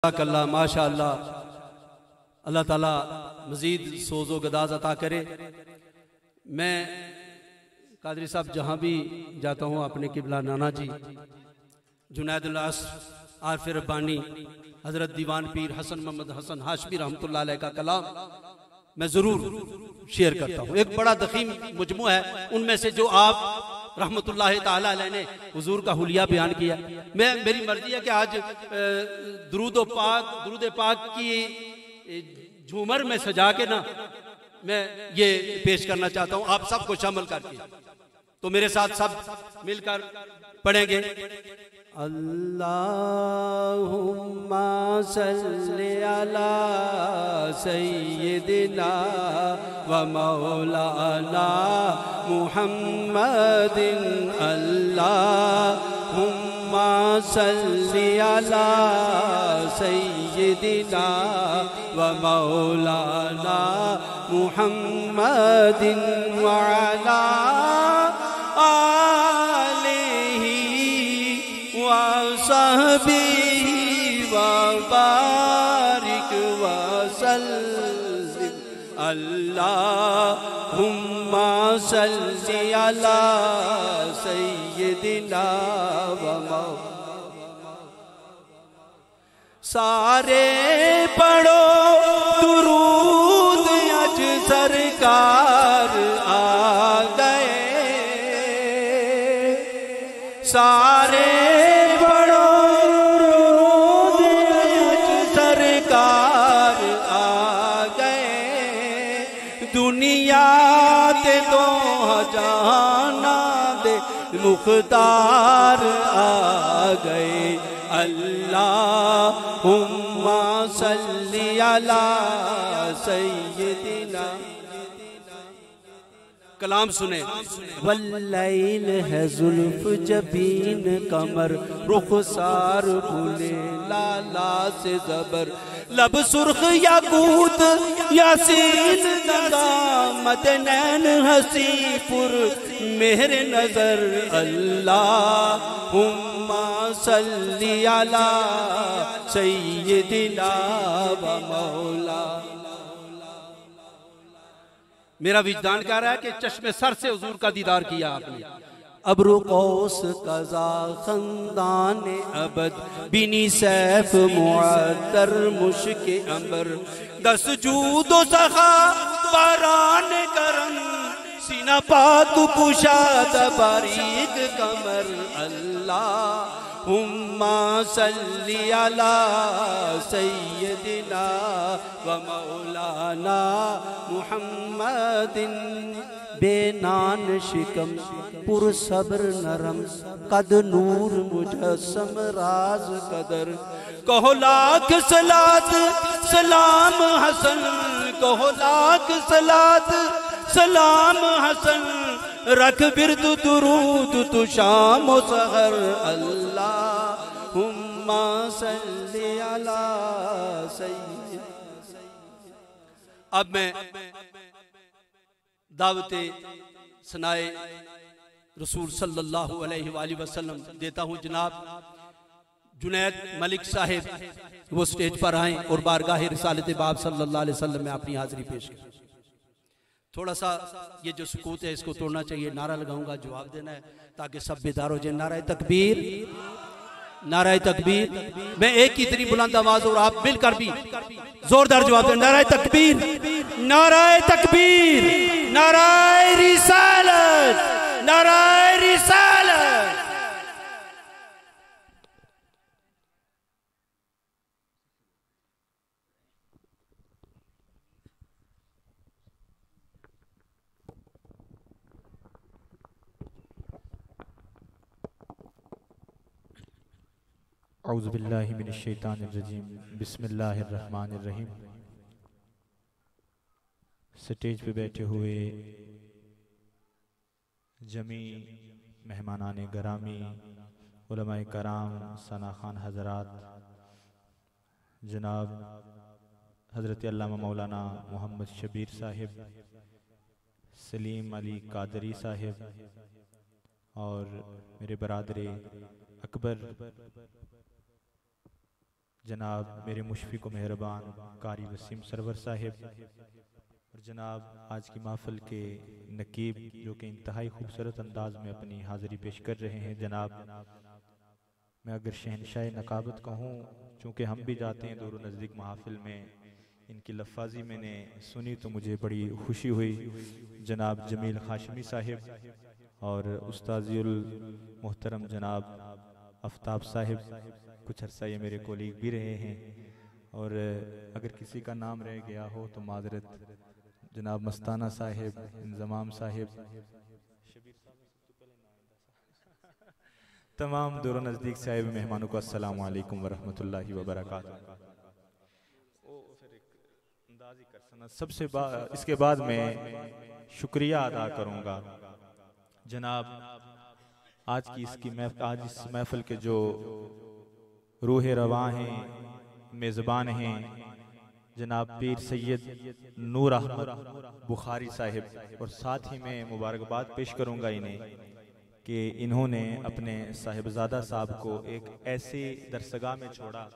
अल्लाह माशा अल्लाह, अल्लाह ताला मज़ीद सोज़ो गदाज अता करे। मैं कादरी साहब जहाँ भी जाता हूँ अपने किबला नाना जी जुनैदुल असर आरिफ रब्बानी हज़रत दीवान पीर हसन मोहम्मद हसन हाशमी रहमतुल्लाह अलैह का कलाम मैं ज़रूर शेयर करता हूँ। एक बड़ा दखीम मुजमू है, उनमें से जो आप रहमतुल्लाह ताला अलैह ने हुजूर का हुलिया बयान किया। मेरी मर्जी है कि आज दुरूद पाक की झूमर में सजा के ना मैं ये पेश करना चाहता हूँ आप सबको शामिल करके। तो मेरे साथ सब मिलकर पढ़ेंगे। अल्लाहुम्मा सल्ली अला सय्यिदिना व मौलाना मुहम्मदिन। अल्लाहुम्मा सल्ली अला सय्यिदिना व मौलाना मुहम्मदिन व अला सहबी व बारिक व सल्लिम। अल्लाहुम्मा सल्ली अला सय्यिदिना व सारे पढ़ो दुरूद अज सरकार आ गए। सारे दो जहाना दे मुख्तार आ गए। अल्लाहुम्मा सल्ली अला सय्यिदिना। कलाम सुने। वल्लैल है जुल्फ जबीन कमर रुखसार भूले लाला से जबर लब सुर्ख याकूत यासीन नदामत नैन हसीपुर मेरे नजर। अल्लाहुम्मा सल्ली अला सय्यिदिना व मौला। मेरा विजदान कह रहा है कि चश्मे सर से हुजूर का दीदार किया आपने। अब्रू कौस कज़ा खंदान अबद बिनी सैफ मुअत्तर मुश्क अंबर दस जूदो सखा बारान करम सीना पाक कुशाद बारीक कमर। अल्लाहुम्मा सल्ली अला सय्यिदिना व मौलाना मुहम्मदिन। बेनान शिकम पुरसब्र नरम कद नूर मुजस्सम राज कदर। कहो लाख सलात सलाम हसन कहो लाख सलात सलाम हसन रख बिरद दुरूद तु शाम व सहर। अल्लाहुम्मा सल्ली अला सय्यिद। अब मैं दावते सनाए रसूल सल्लल्लाहु अलैहि वसल्लम देता हूँ। जनाब जुनैद मलिक साहिब वो स्टेज पर आए और बारगाह रिसालत बाब सल्लल्लाहु अलैहि वसल्लम में अपनी हाजिरी पेश करें। थोड़ा सा ये जो सुकूत है इसको तोड़ना चाहिए। नारा लगाऊंगा, जवाब देना है ताकि सब बेदार हो जाए। नारा तकबीर, नारा तकबीर। मैं एक की इतनी बुलंद आवाज और आप मिलकर भी जोरदार जवाब दें। नारा तकबीर, नारा तकबीर, नारा रिसालत, नारा रिसालत। औज़ु बिल्लाहि मिनश शैतानिर रजीम बिस्मिल्लाहिर रहमानिर रहीम। स्टेज पे बैठे हुए जमी मेहमानाने गरामी उलमाए कराम सना खान हजरात, जनाब हज़रत अल्लामा मौलाना मोहम्मद शबीर साहिब, सलीम अली कादरी साहिब और मेरे बरादरे अकबर जनाब मेरे मुशफ़िक़ व मेहरबान कारी वसीम सरवर साहिब और जनाब आज की महफ़िल के नकीब जो कि इंतहाई खूबसूरत अंदाज में अपनी हाज़िरी पेश कर रहे हैं। जनाब मैं अगर शहनशाह नकाबत कहूँ, चूँकि हम भी जाते हैं दूर नज़दीक महफ़िल में, इनकी लफ़ाज़ी मैंने सुनी तो मुझे बड़ी खुशी हुई। जनाब जमील हाशमी साहिब और उस्ताज़ुल मोहतरम जनाब आफ्ताब साहिब कुछ अर्सा ये मेरे कोलीग भी रहे हैं, और अगर किसी का नाम रह गया हो तो माजरत। जनाब मस्ताना साहिब, इंज़माम साहिब, तमाम दूर नज़दीक से आए हुए मेहमानों को अस्सलामु अलैकुम वरहमतुल्लाहि वबरकातुहू। सबसे इसके बाद मैं शुक्रिया अदा करूँगा जनाब आज इस महफिल के जो रूह रवां हैं, मेज़बान हैं, जनाब पीर सैयद नूर अहमद बुखारी साहिब, और साथ ही मैं मुबारकबाद पेश करूँगा इन्हें कि इन्होंने अपने साहिबजादा साहब को एक ऐसी दरसगाह में छोड़ा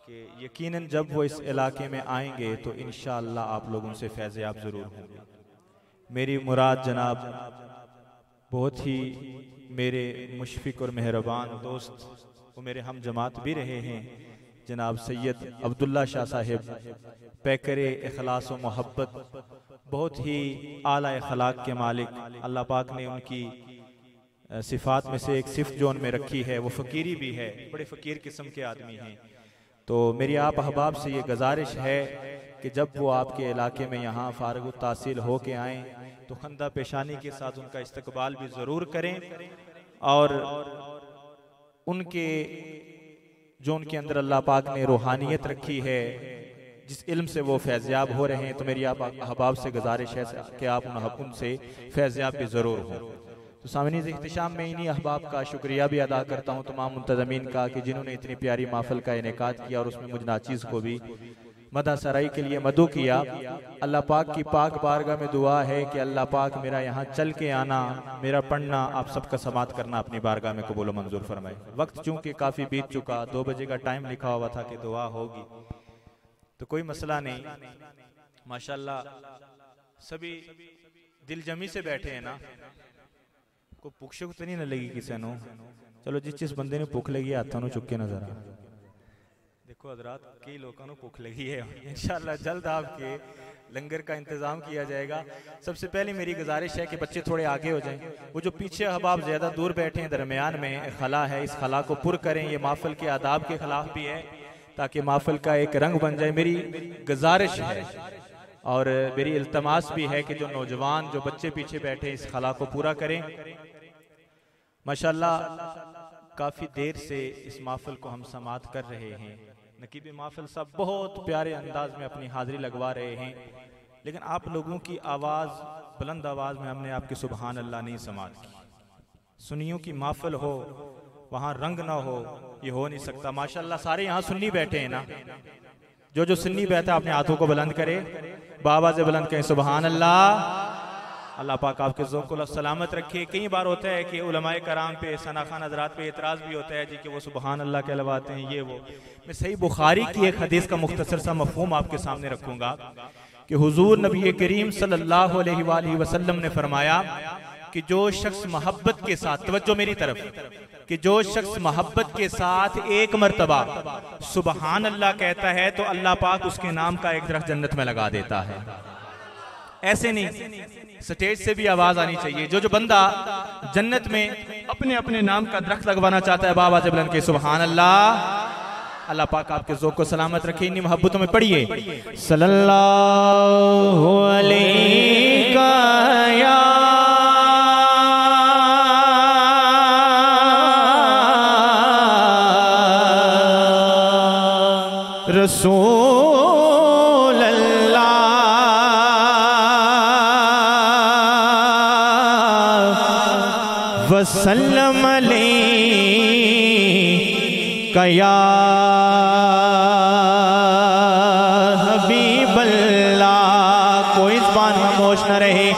कि यकीनन जब वो इस इलाके में आएंगे तो इंशाअल्लाह आप लोग उनसे फैज़-याब ज़रूर होंगे। मेरी मुराद जनाब बहुत ही मेरे मुशफ़िक़ और मेहरबान दोस्त, वो मेरे हम जमात भी रहे हैं, जनाब सैयद अब्दुल्ला शाह साहिब, पैकरे इखलास व मोहब्बत, बहुत ही आला अखलाक के मालिक। अल्लाह पाक ने उनकी सिफ़ात में से एक सिफ़त जो उनमें रखी है वो फ़कीरी भी है, बड़े फ़कीर किस्म के आदमी हैं। तो मेरी आप अहबाब से ये गुजारिश है कि जब वो आपके इलाके में यहाँ फ़ारिग़ तहसील हो के आएँ तो खंदा पेशानी के साथ उनका इस्तकबाल भी ज़रूर करें, और उनके जो उनके अंदर अल्लाह पाक ने रूहानियत रखी है, जिस इल्म से वो फैज़याब हो रहे हैं, तो मेरी आप अहबाब से गुजारिश है कि आप उनसे फैज़याब भी ज़रूर हों। तो सामने इख्तिशाम में इन्हीं अहबाब का शुक्रिया भी अदा करता हूँ, तमाम मुंतज़मीन का, कि जिन्होंने इतनी प्यारी महफ़िल का इनेकाद किया और उसमें मुझ नाचीज़ को भी मदा सराई के लिए मदू किया। अल्लाह पाक की पाक बारगाह में दुआ है कि अल्लाह पाक मेरा यहाँ चल के आना, मेरा पढ़ना, आप सबका समात करना अपनी बारगाह में कबूल मंजूर फरमाए। वक्त चूँकि काफ़ी बीत चुका, 2 बजे का टाइम लिखा हुआ था कि दुआ होगी, तो कोई मसला नहीं। माशाल्लाह सभी दिल जमी से बैठे हैं ना, को भुख शुक तो नहीं न लगी किसी को? चलो जिस बंदे ने भुख लगी हाथों चुक के नजर आ देखो हजरात, कई लोगों को भुख लगी है, इंशाअल्लाह जल्द आपके लंगर का इंतजाम किया जाएगा। सबसे पहले मेरी गुजारिश है कि बच्चे थोड़े आगे हो जाएं, वो जो पीछे अहबाब ज्यादा दूर बैठे हैं, दरमियान में खला है, इस खला को पुर करें। ये महफिल के आदाब के खिलाफ भी है, ताकि महफिल का एक रंग बन जाए। मेरी गुजारिश है और मेरी इल्तमास भी है कि जो नौजवान, जो बच्चे पीछे बैठे इस खला को पूरा करें। माशाल्लाह काफ़ी देर से इस महफिल को हम समात कर रहे हैं। नकीब महफिल साहब बहुत प्यारे अंदाज में अपनी हाजिरी लगवा रहे हैं, लेकिन आप लोगों की आवाज़, बुलंद आवाज़ में हमने आपकी सुबहान अल्लाह नहीं समात की। सुन्नियों की महफिल हो, वहाँ रंग ना हो, ये हो नहीं सकता। माशाल्लाह सारे यहाँ सुन्नी बैठे हैं ना, जो सुन्नी बैठा अपने हाथों को बुलंद करे, बाबा से बुलंद कहें सुबहान अल्लाह। अल्लाह पाक आपके ज़ौक़ को सलामत रखे। कई बार होता है कि उलमाए कराम पे, सना खान हज़रात पे एतराज़ भी होता है जी कि वो सुबहान अल्लाह कहलवाते हैं, ये वो। मैं सही बुखारी की एक हदीस का मुख्तसर सा मफ़हूम आपके सामने रखूँगा कि हुज़ूर नबी करीम सल्लल्लाहु अलैहि वसल्लम ने फरमाया कि जो शख्स मोहब्बत के साथ, तवज्जो मेरी तरफ, कि जो शख्स मोहब्बत के साथ एक मर्तबा सुबहान अल्लाह कहता है तो अल्लाह पाक उसके नाम का एक दरख्त जन्नत में लगा देता है। ऐसे नहीं, स्टेज से भी आवाज आनी चाहिए। जो बंदा जन्नत में अपने अपने नाम का दरख्त लगवाना चाहता है, बाबा से बुलंद के सुबहान अल्लाह। अल्लाह पाक आपके ज़ौक़ को सलामत रखे। इन्हीं मोहब्बतों में पढ़िए सल्लल्लाहु अलैहि या रसूल अल्लाह वसल्लम अलैका या हबीब अल्लाह। कोई ज़बान खामोश न रहे,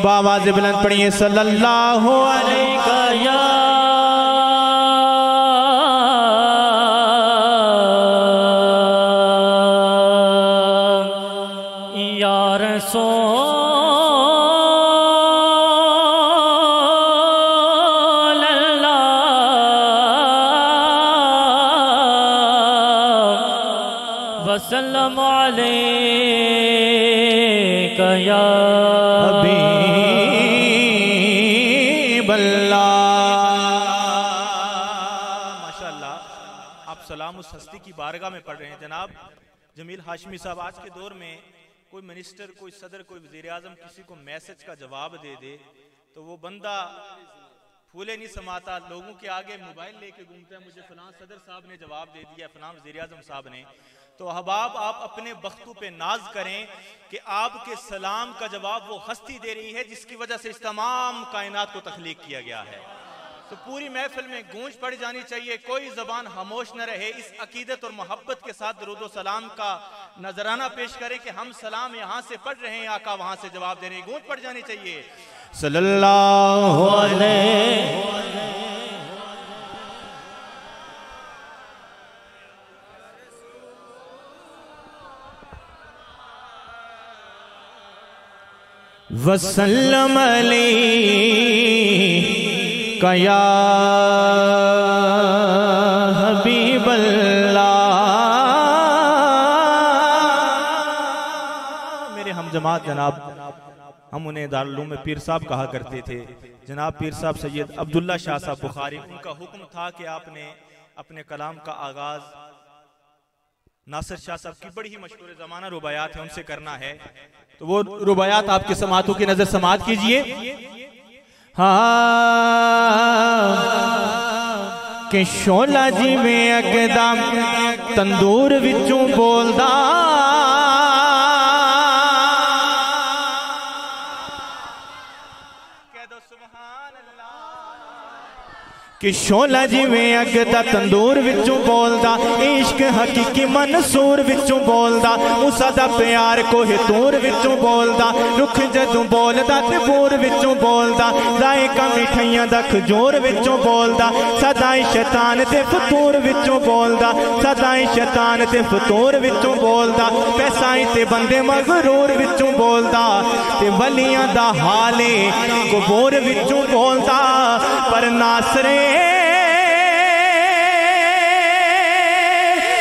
बावाज़ बुलंद पढ़िए सल्लल्लाहु अलैका या रसूल अल्लाह वसल्लम अलैका या हबीब अल्लाह। माशाअल्लाह, आप सलाम उस हस्ती की बारगाह में पढ़ रहे हैं। जनाब जमील हाशमी साहब, आज के दौर में कोई मिनिस्टर, कोई सदर, कोई वजीर आजम किसी को मैसेज का जवाब दे दे तो वो बंदा फूले नहीं समाता, लोगों के आगे मोबाइल लेके घूमता है, मुझे फलां सदर साहब ने जवाब दे दिया, फलां वजीर आजम साहब ने। तो अहबाब, आप अपने बख्तों पे नाज करें कि आपके सलाम का जवाब वो हस्ती दे रही है जिसकी वजह से इस तमाम कायनात को तख्लीक किया गया है। तो पूरी महफिल में गूंज पड़ जानी चाहिए, कोई जबान खामोश न रहे। इस अकीदत और मोहब्बत के साथ दरूद व सलाम का नजराना पेश करें कि हम सलाम यहाँ से पढ़ रहे हैं, आका वहां से जवाब दे रहे हैं। गूंज पड़ जानी चाहिए। सल्लल्लाहु अलैहि वसल्लम अलैका या हबीब अल्लाह। मेरे हम जमात जनाब, हम उन्हें दारुल उलूम में पीर साहब कहा करते थे। जनाब पीर साहब सैयद अब्दुल्ला शाह साहब बुखारी, उनका हुक्म था कि आपने अपने कलाम का आगाज नासिर शाह साहब की बड़ी ही मशहूर ज़माना रुबायात है उनसे करना है। तो वो रुबायात आपके समातों की नजर समात कीजिए। हाँ कि शोला जी में अकदम तंदूर विचों बोलदा, कि शोला जिवें अग दा तंदूर विचों बोलदा, इश्क हकीकी मंसूर विचों बोलदा, मूसा दा प्यार कोहे तूर विचों बोलदा, रुख जदों बोलदा ते बोर विचों बोलदा, जायका मिठाइयां दा खजूर विचों बोलदा, सदाई शैतान ते फतूर विचों बोलदा, सदाई शैतान ते फतूर विचों बोलदा, पैसाई ते बंदे मगरूर विचों बोलदा, ते वलियां दा हाले कबूर विचों बोलदा। पर नासरे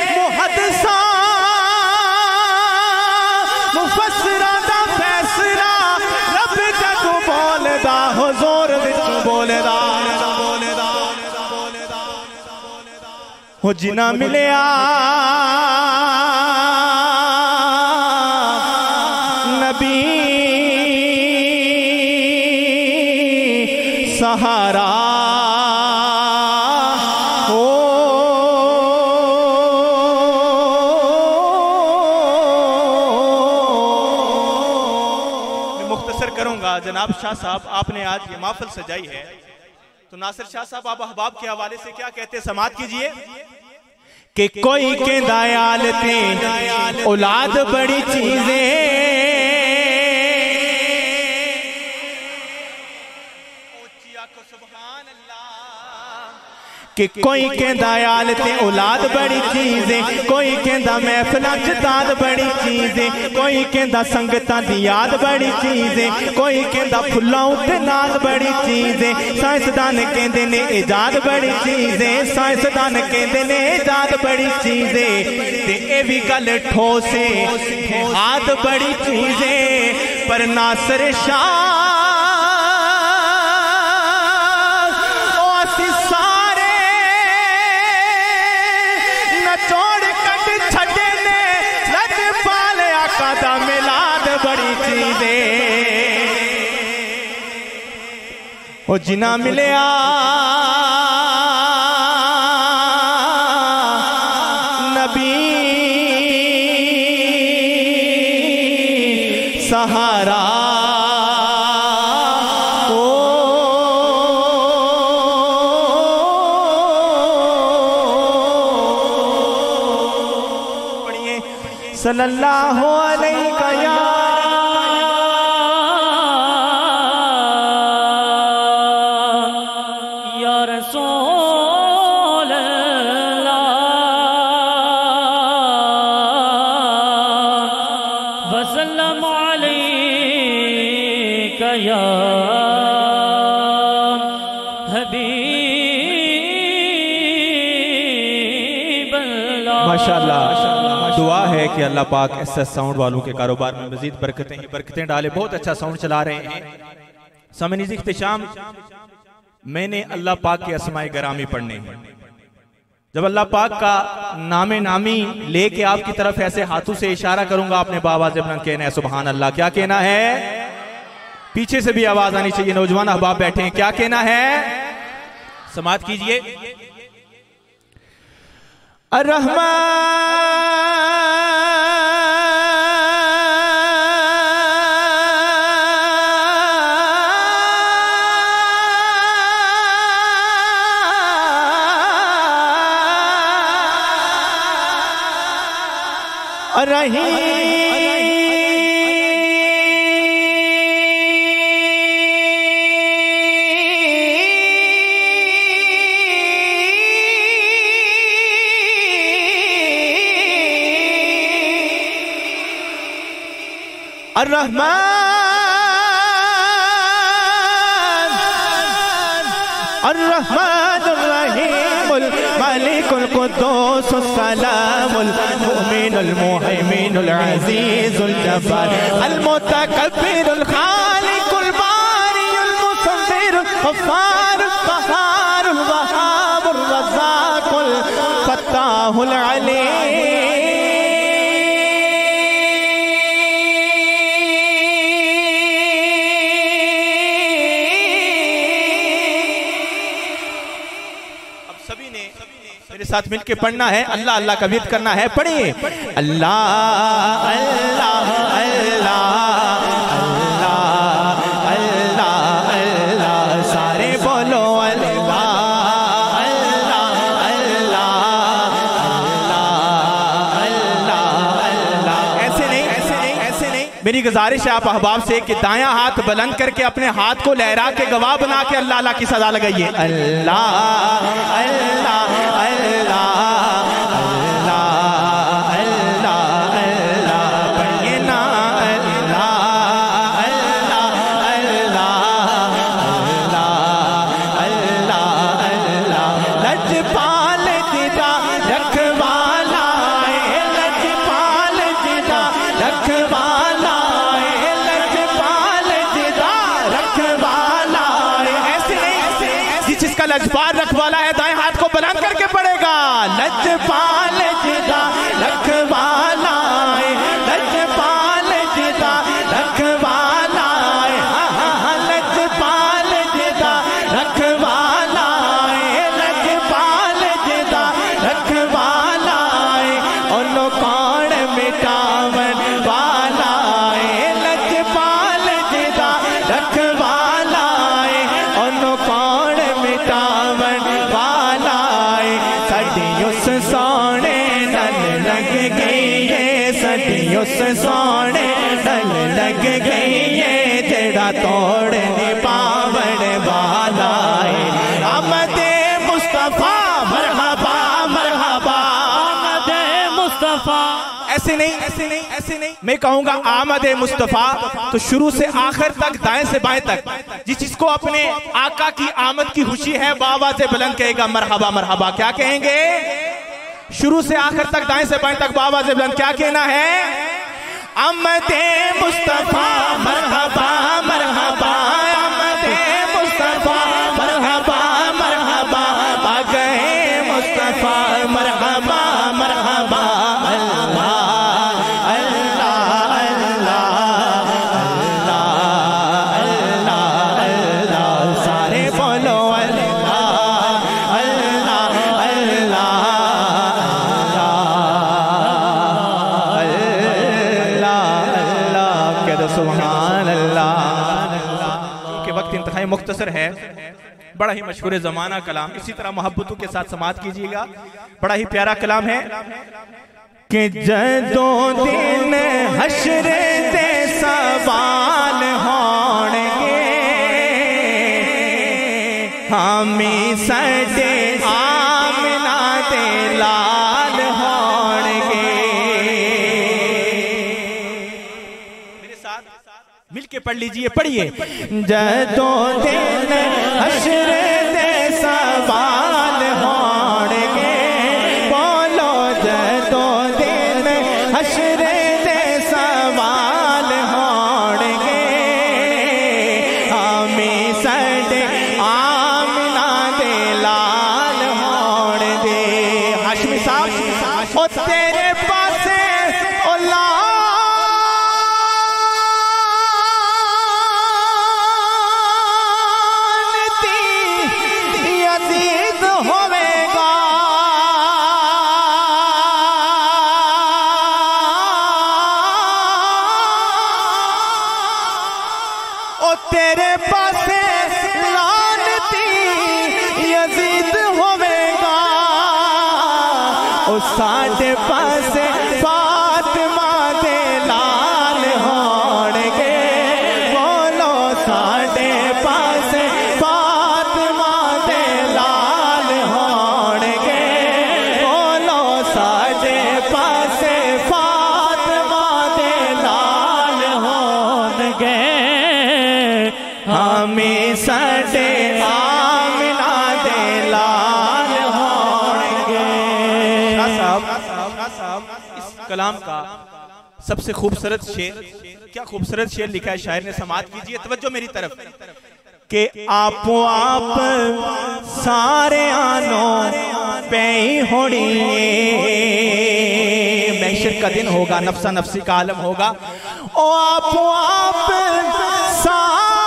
मुहद्दिसा मुफस्सिरा दा फैसला रब जदों बोलदा, हुजूर विचों बोलदा। हो जिना मिलिया नबी सहारा, जनाब शाह साहब आपने आज ये महफिल सजाई है, तो नासिर शाह साहब आप अहबाब के हवाले से क्या कहते समात कीजिए। कि कोई के दयाल थे औलाद बड़ी चीजें, कि कोई कहता याल ते औलाद बड़ी चीजें, कोई कहता महफिलां च दाद बड़ी चीजें, कोई कहता संगतां दी याद बड़ी चीजें, कोई कहता फुल्लां उत्ते नाज बड़ी चीजें। साइंसदान कहते ने इजाद बड़ी चीजें, साइंसदान कहते ने इजाद बड़ी चीजें, ते ए भी गल ठोस है आद बड़ी चीजें। पर नासिर शाह बड़ी चीजें ओ जिना मिलिया नबी सहारा, ओ पढ़िए सल्लल्लाहु अलैहि वसल्लम अलैहि माशाल्लाह। दुआ है कि अल्लाह पाक ऐसा साउंड वालों के कारोबार में मजीद बरकतें डाले। बहुत अच्छा साउंड चला रहे हैं। सामने इख्तिशाम मैंने अल्लाह पाक के अस्माए गरामी पढ़ने हैं। जब अल्लाह पाक का नामे नामी लेके आपकी तरफ ऐसे हाथों से इशारा करूंगा, आपने बाबा से बुलंद कहना है सुभान अल्लाह। क्या कहना है? पीछे से भी आवाज आनी चाहिए। नौजवान अहबाब बैठे हैं, क्या कहना है? समाअत कीजिए। अर्रहमान अर्रहमानुर रहीमुल मालिकुल कुद्दूसुस सलामुल मुमिनुल मुहैमिनुल अज़ीज़ुल जब्बार अल मुतकब्बिरुल खालिकुल बारिउल मुसव्विरुल गफ्फारुल क़हारुल वहाबुर रज़्ज़ाक़ुल फ़त्ताहुल अलीम। साथ मिलके पढ़ना है, अल्लाह अल्लाह का विर्द करना है। पढ़िए अल्लाह अल्लाह अल्लाह अल्लाह अल्लाह अल्लाह। सारे बोलो अल्लाह अल्लाह अल्लाह अल्लाह अल्लाह। ऐसे नहीं, ऐसे नहीं, ऐसे नहीं। मेरी गुजारिश है आप अहबाब से कि दायां हाथ बुलंद करके अपने हाथ को लहरा के गवाह बना के अल्लाह अल्लाह की सदा लगाइए। अल्लाह अल्लाह लजपाल रखवाला है, दाएं हाथ को बुलंद करके पड़ेगा। लजपाल जिदा रखवाला है, लजपाल जिदा रखवाला है, लजपाल जिदा रखवाला है, लजपाल जिदा रखवाला है। ओनो कौन मिटावन वाला है, लजपाल जिदा रखवाला है। ओनो कौन मिटावन वाला है। सदियों से सोने नल लग गई है, सदियों से सोने नल लग गई है। तेरा तोड़ने पावन वाला है। आमदे मुस्तफा मरहबा मरहबा आमदे मुस्तफा। ऐसे नहीं, ऐसे नहीं, ऐसे नहीं। मैं कहूंगा आमदे मुस्तफा तो शुरू से आखिर तक, दाएं से बाएं तक, जिसको अपने आका की आमद की खुशी है बाबा से बुलंद कहेगा मरहबा मरहबा। क्या कहेंगे? शुरू से आखिर तक, दाएं से बाएं तक बाबा से बुलंद क्या कहना है? आमदे मुस्तफा मरहबा मरहबा आमदे मुस्तफा मरहबा मरहबा। आ गए मुस्तफा मरहबा मरहबा। मुख्तसर है, बड़ा ही मशहूर ज़माना कलाम। इसी तरह मोहब्बतों के साथ समाअत कीजिएगा। बड़ा ही प्यारा कलाम है कि जदों दिन हश्र दे सवाल होणगे, हामी सडे आमना दे लाल होणगे। मिलके पढ़ लीजिए, पढ़िए। जदों दिन हश्र दे सवाल होणगे, बोलो जदों हशरे दे सवाल होणगे हमें सड़े आमना दे लाल होण दे। हाशमी साहब ओ तेरे पासे ओ लानती यजीद होवेगा ओ तेरे पासे लानती यजीद होवेगा ओ साढ़े पासे फातिमा दे लाल होणगे। बोलो साढ़े पासे फातिमा दे लाल होणगे। बोलो साढ़े पासे फातिमा दे लाल होणगे हमें सड़े आमिना दे लाल होणगे। इस कलाम का सबसे खूबसूरत शेर, क्या खूबसूरत शेर लिखा है शायर ने, समात कीजिए, तवज्जो मेरी तरफ। के आपो आप सारे आनो पे होनी महशर का दिन होगा, नफ्सा नफ्सी का आलम होगा। ओ आपो आप सारे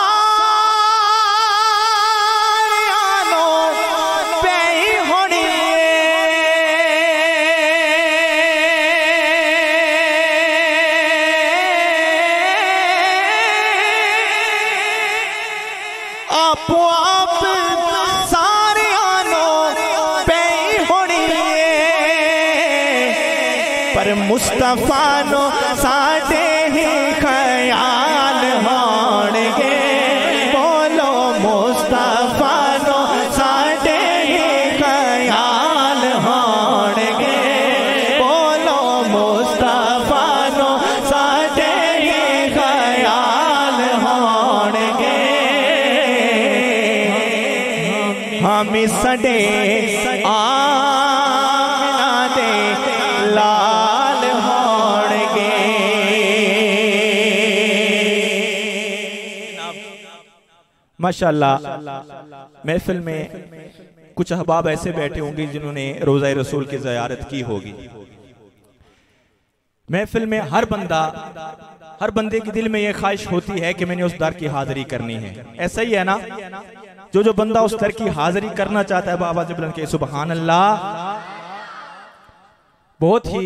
आनो पे होनी आपो आप सारे आनो पे होनी पर मुस्तफा नो साडे ही ख्याल होणगे। बोलो मुस्तफा नो साडे ही ख्याल होणगे। बोलो मुस्तफा नो साडे ही ख्याल होणगे हमें सडे आमिना दे लाल होणगे। माशाअल्लाह महफिल में कुछ अहबाब ऐसे बैठे होंगे जिन्होंने रोज़ा रसूल की ज़ियारत की होगी। महफिल में हर बंदे के दिल में यह ख्वाहिश होती है कि मैंने उस दर की हाजिरी करनी है। ऐसा ही है ना, जो बंदा उस दर की हाजिरी करना चाहता है, बाबा से बुलंद के सुभान अल्लाह। बहुत ही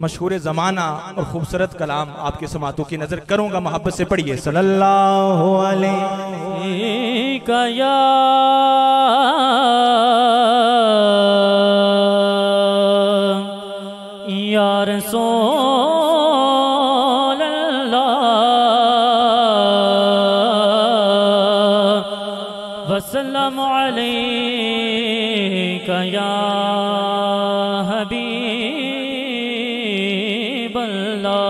मशहूर ज़माना और खूबसूरत कलाम आपके समातों की नजर करूंगा, मोहब्बत से पढ़िए। सल्लल्लाहु अलैहि या रसूल अल्लाह वसल्लम अलैका या हबीब अल्लाह।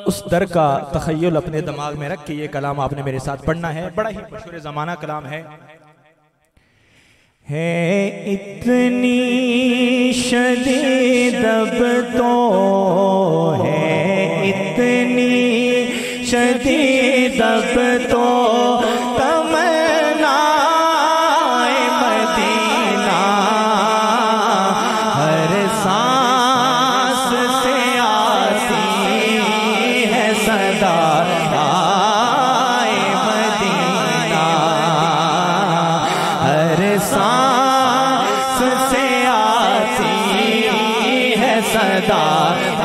उस दर का तखय्युल अपने दिमाग में रख के ये कलाम आपने मेरे साथ पढ़ना है। बड़ा ही मशहूर ज़माना कलाम है इतनी शदीद अब तो है, इतनी शदीद अब तो तमन्नाए मदीना हर सांस से आती है सदा आए मदीना हर सांस से आती है सदा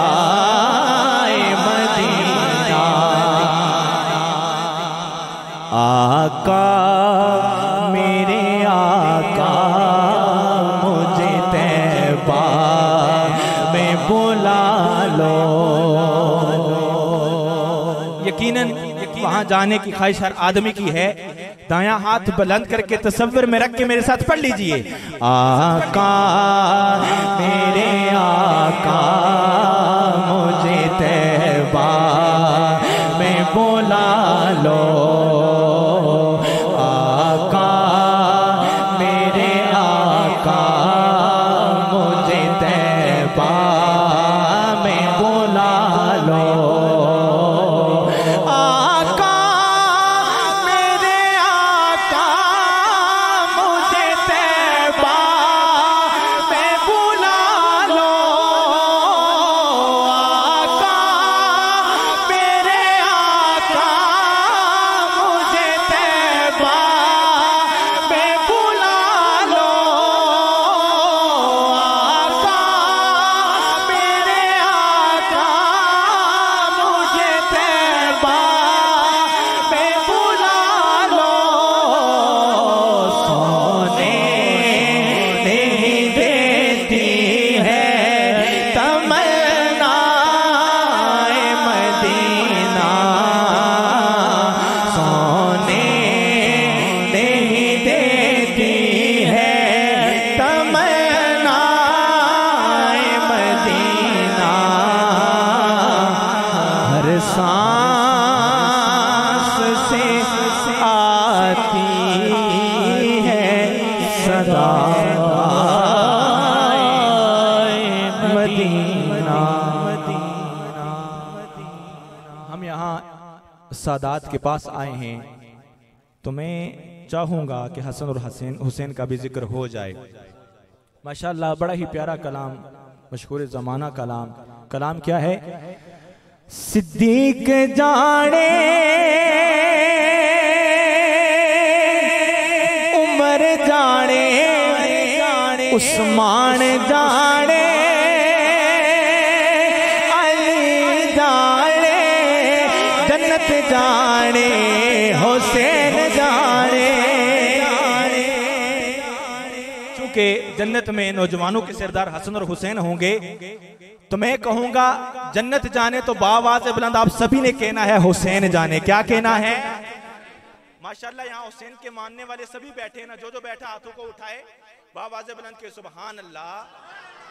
आए मदीना। आका मेरे आका मुझे तैबा में बुला लो। यकीनन वहां जाने की ख्वाहिश हर आदमी की है। दायां हाथ बुलंद करके तसव्वुर में रख के मेरे साथ पढ़ लीजिए। आका मेरे आका मुझे तैबा में बुला लो। आका मेरे आका मुझे तैबा मदीना। हम यहाँ सादात के पास आए हैं तो मैं चाहूँगा कि हसन और हुसैन का भी जिक्र हो जाए। माशाअल्लाह बड़ा ही प्यारा कलाम, मशहूर ज़माना कलाम। कलाम क्या है? सिद्दीक जाने उमर जाने उस्मान जाने अली जाने जन्नत जाने हुसैन जाने। चूंकि जन्नत में नौजवानों के सरदार हसन और हुसैन होंगे तो मैं कहूंगा जन्नत जाने तो बावाज़ बुलंद आप सभी ने कहना है हुसैन जाने। क्या कहना है? माशाअल्लाह यहाँ हुसैन के मानने वाले सभी बैठे हैं ना, जो बैठा हाथों को उठाए, बावाज़ बुलंद के सुभान अल्लाह।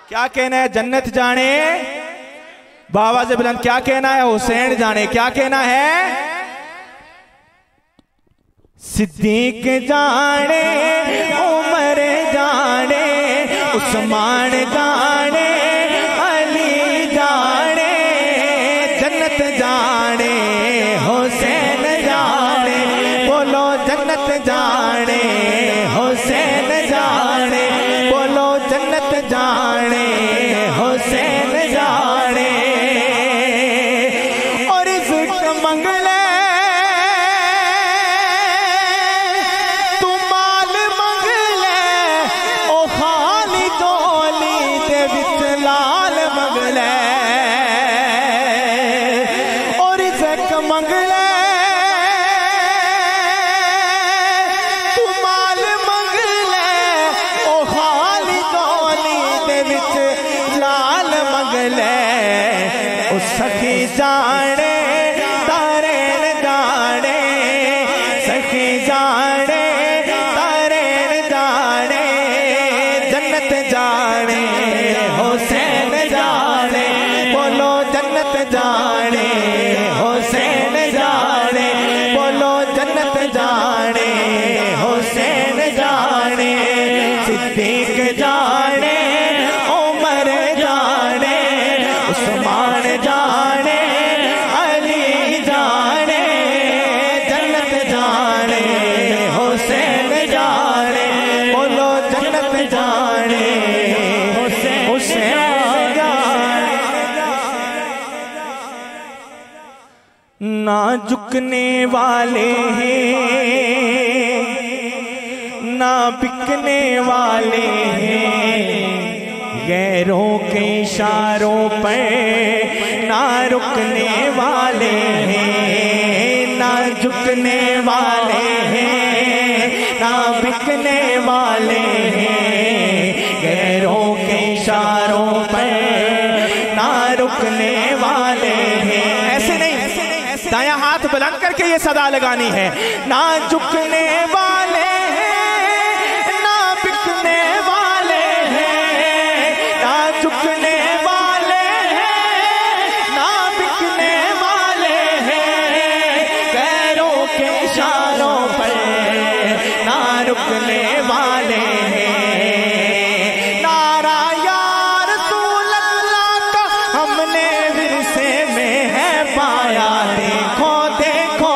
क्या कहना है? जन्नत जाने। बावाज़ बुलंद क्या कहना है? हुसैन जाने। क्या कहना है? सिद्दीक जाने उमर जाने उस्मान जाने अली जाने जन्नत जाने हुसैन जाने। बोलो जन्नत जाने हुसैन जाने। बोलो जन्नत जाने हुसैन जाने। और रिज़्क़ मंगले सखी जाने तारेण जाने सखी जाने तारेण जाने जन्नत जाने हुसैन जाने। बोलो जन्नत जाने हुसैन जाने। बोलो जन्नत जाने हुसैन जाने। सिद्दीक जाने उमर जाने उस्मान जाने अली जाने जन्नत जाने हुसैन जाने। बोलो जन्नत जाने हुसैन जाने। ना झुकने वाले हैं ना बिकने वाले हैं गैरों के इशारों पर ना रुकने वाले हैं। ना झुकने वाले हैं ना बिकने वाले हैं गैरों के इशारों पर ना रुकने वाले हैं। ऐसे नहीं, दायां हाथ बुलंद करके ये सदा लगानी है। ना झुकने वाले ना बिकने वाले हैं ना झुकने वाले हैं ना बिकने वाले हैं गैरों के इशारों पर ना रुकने वाले हैं। नारा या रसूल अल्लाह का हमने विरसे में है पाया। देखो देखो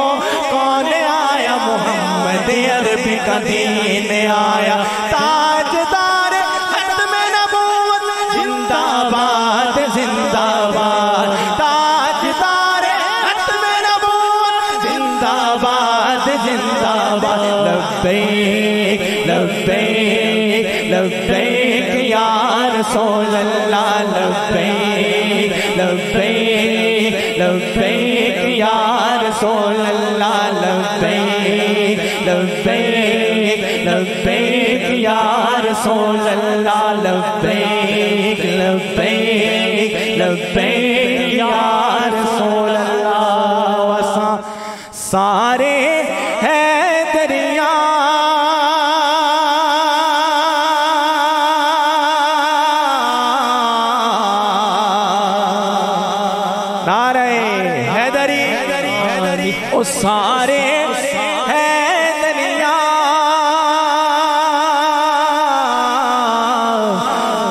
कौन आया मोहम्मद अरबी का दीन आया। ताजदार खत्म नबूवत जिंदाबाद जिंदाबाद। ताजदार खत्म नबूवत जिंदाबाद जिंदाबाद। लब्बैक लब्बैक लब्बैक या रसूल अल्लाह। लब्बैक लब्बैक लब्बैक या रसूल अल्लाह। लब्बैक लब्बैक लब्बैक या रसूल अल्लाह। लब्बैक लब्बैक लब्बैक या रसूल अल्लाह। वसा सारे हैदरिया नारे हैदरी ओ सारे हैदरिया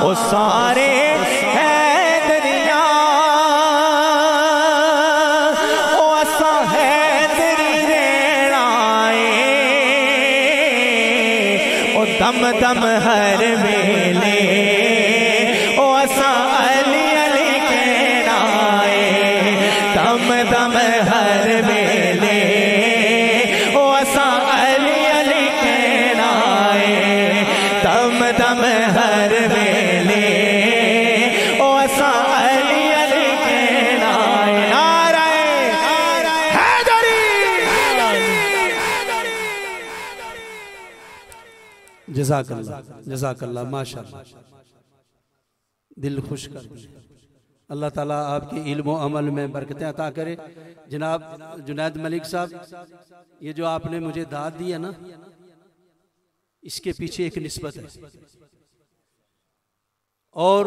ओ सारे दम हर वेले ओ असा अली अली कहना है, दम दम हर वेले ओ असा अली अली कहना है, दम दम हर वेले ओ असा अली अली कहना है। नारे हैदरी। जज़ाकल्लाह जज़ाकल्लाह, माशाअल्लाह, दिल खुश कर दिया। अल्लाह ताला आपके इल्म व अमल में बरकतें अता करे। जनाब जुनैद मलिक साहब, ये जो आपने मुझे दाद दी है ना, इसके पीछे एक निस्बत है, और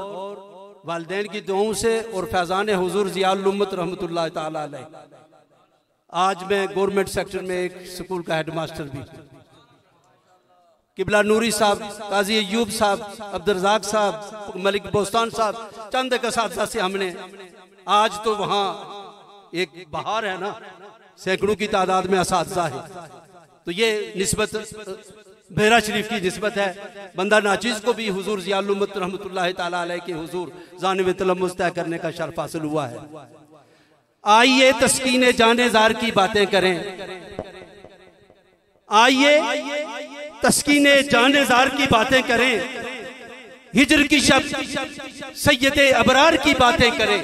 वालिदैन की दुआओं से और फैज़ान हुजूर ज़ियाउल उम्मत रहमतुल्लाह ताला अलैह, आज मैं गवर्नमेंट सेक्टर में एक स्कूल का हेडमास्टर भी, किबला नूरी साहब, काजी अयूब साहब, अब्दुर्रज़ाक साहब, मलिक बोस्तान साहब, चंद एक असातिज़ा से हमने, आज तो वहाँ एक बहार है ना, सैकड़ों की तादाद में असातिज़ा है। तो ये निस्बत बेहरा शरीफ की निस्बत है। बंदा नाचीज़ को भी हुजूर ज़ियाउल उम्मत रहमतुल्लाह ताला अलैह के हुजूर जानिब तलम्मुस तय करने का शर्फ हासिल हुआ है। आइए तस्कीने जानेज़ार की बातें करें, आइए तस्कीने जानेज़ार की बातें करें, हिजर की शब सैयदे अबरार की बातें करें,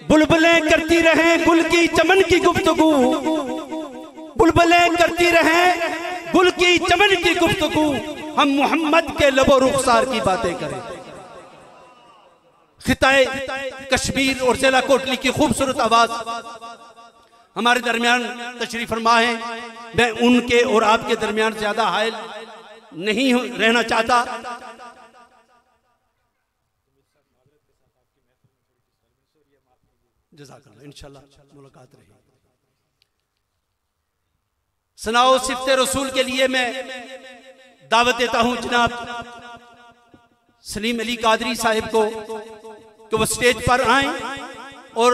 बुलबुलें करती रहें गुल की चमन की गुफ्तगू, बुलबुलें करती रहें गुल की चमन की गुफ्तगू, हम मोहम्मद के लबो रुखसार की बातें करें। खिताए कश्मीर और जिला कोटली की खूबसूरत आवाज हमारे दरमियान तशरीफ फरमा है। मैं उनके और आपके दरमियान ज्यादा हायल नहीं रहना चाहता। जज़ाकल्लाह, इंशाल्लाह मुलाकात रही। सनाओ सिफ्ते रसूल के लिए मैं दावत देता हूं जनाब सलीम अली कादरी साहिब को कि वो स्टेज पर आए और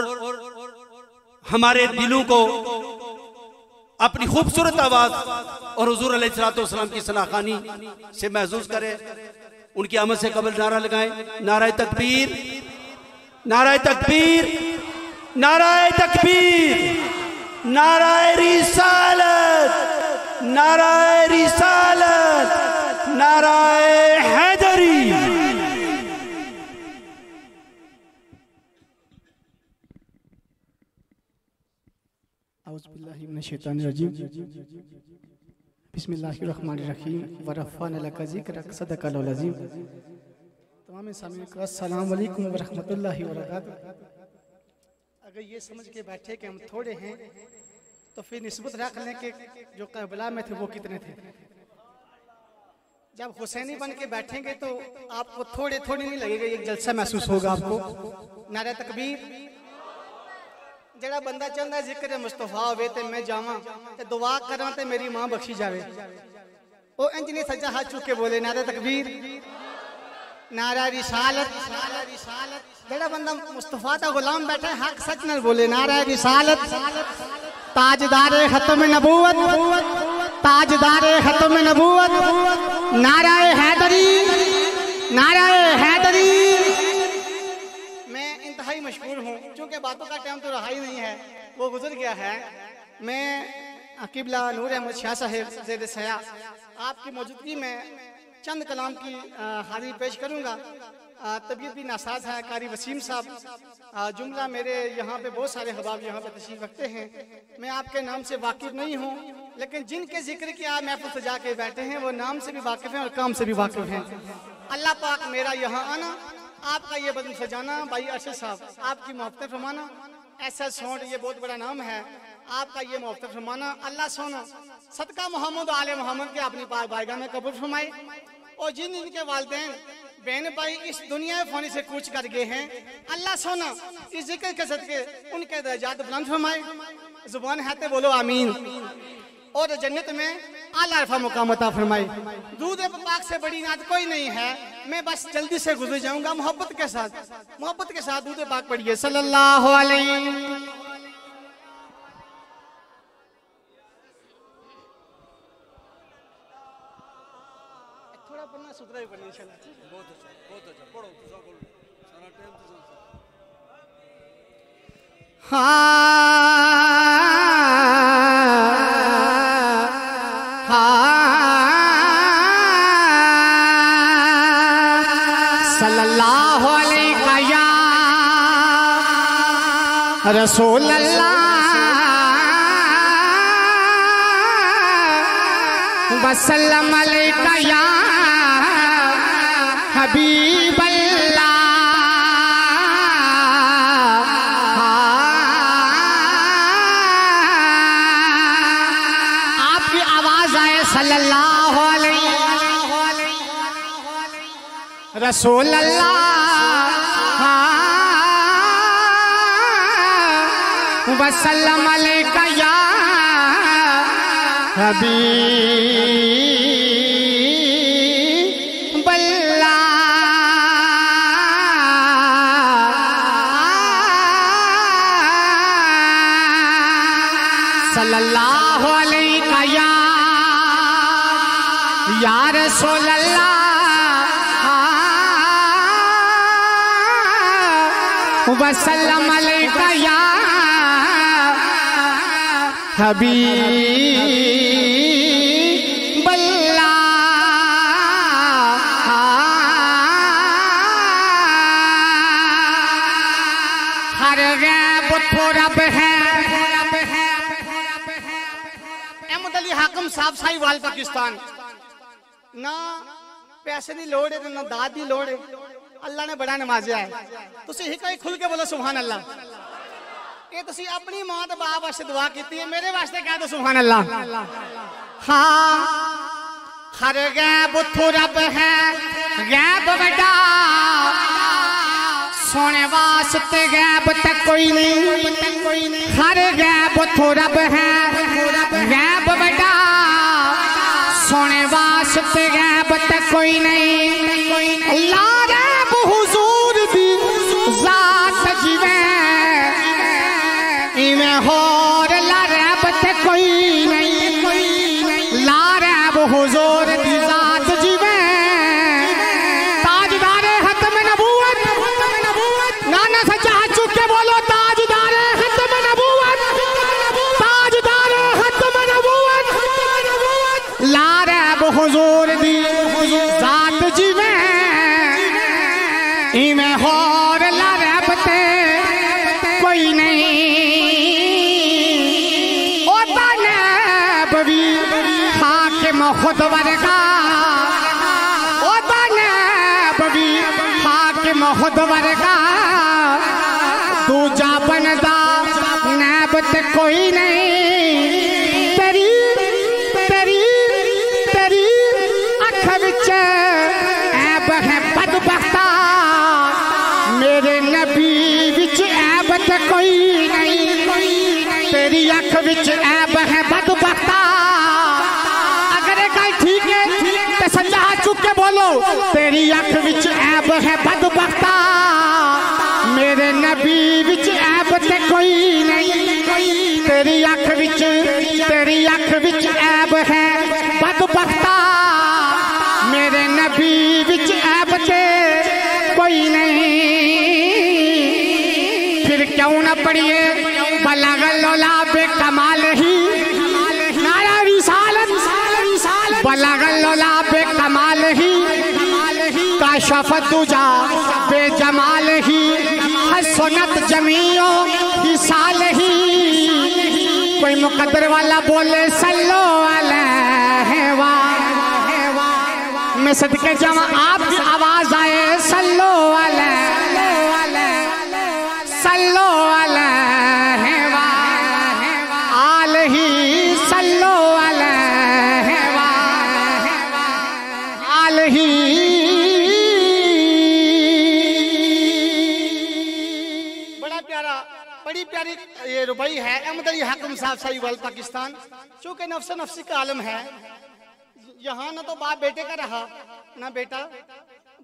हमारे दिलों को अपनी खूबसूरत आवाज और हुजूर अलैहिस्सलाम की सनाखानी से महसूस करें। उनकी आमद से कबल नारा लगाएं, नाराए तकबीर, नाराए तकबीर, नाराए तकबीर, नाराए रिसालत, नाराए रिसालत, नाराए हैदरी। औज़ुबिल्लाहि मिनश्शैतानिर्रजीम, बिस्मिल्लाहिर्रहमानिर्रहीम, व रफ़अना लका ज़िक्रक, सदक़ल्लाहुल अज़ीम। तमाम सामीन को अस्सलाम वालेकुम व रहमतुल्लाहि व बरकातुहू। अगर ये समझ के बैठे कि हम थोड़े हैं तो फिर निस्बत रख लें कि जो करबला में थे वो कितने थे। जब हुसैनी बन के बैठेंगे तो आपको थोड़े थोड़े नहीं लगेगा, एक जलसा महसूस होगा आपको। नारा तकबीर। जड़ा बंदा चाहता है जिक्र मुस्तफा होवे ते मैं जावां ते दुआ करा ते मेरी मां बख्शी जावे, ओ इंज नहीं सज्जा हाथ चुक के बोले नारा तकबीर, नारा रिसालत। जड़ा बंदा मुस्तफा का गुलाम बैठा है हक सच न बोले नारा रिसालत। ताजदारे खत्म नबूवत, ताजदारे खत्म नबूवत, नाराए हैदरी, नाराए हैदरी। मैं इंतहाई मशहूर हूँ, क्योंकि बातों का टाइम तो रहा ही नहीं है, वो गुजर गया है। मैं किबला नूर अहमद शाह साहब ज़ेर सया आपकी मौजूदगी में चंद कलाम की हाजिरी पेश करूँगा। तबीयत भी नासाज है। कारी वसीम साहब, जुमला मेरे यहाँ पे बहुत सारे हबाब यहाँ पे तशरीफ रखते हैं। मैं आपके नाम से वाकिफ नहीं हूँ, लेकिन जिनके जिक्र की आप महफिल सजा के बैठे हैं वो नाम से भी वाकिफ हैं और काम से भी वाकिफ हैं। अल्लाह पाक मेरा यहाँ आना, आपका ये बदन सजाना, भाई अरशद साहब आपकी मोहब्बत फरमाना, ऐसा सोट ये बहुत बड़ा नाम है, आपका ये मोहब्बत फरमाना। अल्लाह सोना सदका मोहम्मद आले मोहम्मद के अपनी पाक बारगाह में कबूल फरमाए। और जिन इनके वालिदैन बहन भाई इस दुनिया फ़ानी से कूच कर गए हैं, अल्लाह सोना इस जिक्र के सदके उनके दर्जात बुलंद फरमाए। जुबान है तो बोलो आमीन। और जन्नत में आला अरफा मुकाम अता फरमाए। दूध पाक से बड़ी नात कोई नहीं है। मैं बस जल्दी से गुजर जाऊंगा मोहब्बत के साथ दूध पाक पढ़िए सल्लल्लाहु अलैहि। थोड़ा इंशाल्लाह। बहुत अच्छा पढ़ो तुसा कोल सारा टाइम तुसा सल्लल्लाहु अलैहि या रसूल अल्लाह वसल्लम अलैका या हबीब अल्लाह। आपकी आवाज आए सल्लल्लाहु अलैहि रसूल अल्लाह वसल्लम अलैका या हबीब अल्लाह। सल्लल्लाहु अलैका या रसूल अल्लाह वसल्लम अलैका या हबीब अल्लाह। हर गैब तो रब है। अहमद अली हाकिम साहब साहिवाल पाकिस्तान ना पैसे की लोड़ है ना दाद की लोड़ है। अल्लाह ने बड़ा नवाजा है। तुसी एक खुल के बोलो सुभान अल्लाह। ये तुसी अपनी मां ते बाप वास्ते दुआ की है, मेरे वास्ते कह दो सुभान अल्लाह। हाँ हर गैब तो रब है गैब बड़ा सोने वास्ते गैब तक कोई नहीं। हर गैब तो रब है गैब बड़ा सोने वास्ते गैब तक कोई नहीं। अल्लाह रैब हुजूर दी जात जिवे इवें होर ला रैब ते कोई नहीं। ला रैब हुजूर दी जात जिवे ताजदारे खत्म नबूवत। नाना सच्चा हाथ चुक के बोलो ताजदारे खत्म नबूवत। ताजदारे खत्म नबूवत। ला रैब हुजूर दी जात जिवे इवें होर ला रैब ते कोई नहीं। खुद वर्गा बबी हाकिम खुद वर्गा दूजा बनदा नैब ते कोई नहीं। तेरी तेरी तेरी अख विच ऐब है बदबख्ता मेरे नबी विच ऐब ते कोई नहीं। तेरी अख विच ऐब है बदबख्ता। सच्चा हाथ चुक के बोलो तेरी अख विच ऐब है बदबख्ता मेरे नबी विच ऐब ते कोई नहीं। तेरी अख विच ऐब है बदबख्ता मेरे नबी विच ऐब ते कोई नहीं। फिर क्यों न पढ़िए बलगल लौला बेकमाल ही नारा रिसालत बलगल लौला बेकमाल ही काशफत तुझा बेजमाल ही हसनत जमीओ हिसाल ही। कोई मुकद्दर वाला बोले सल्लो अलैहि मैं सदके जावा आपकी आवाज आए सल्लो अलैहि सल्लो अलैहि आलही सल्लो अलैहि आलही। बड़ा प्यारा बड़ी प्यारी ये रुबाई है अहमद अली हाकिम साहब साहिवाल पाकिस्तान। चूंकि नफ्स नफ्सी का आलम है यहाँ न तो बाप बेटे का रहा ना बेटा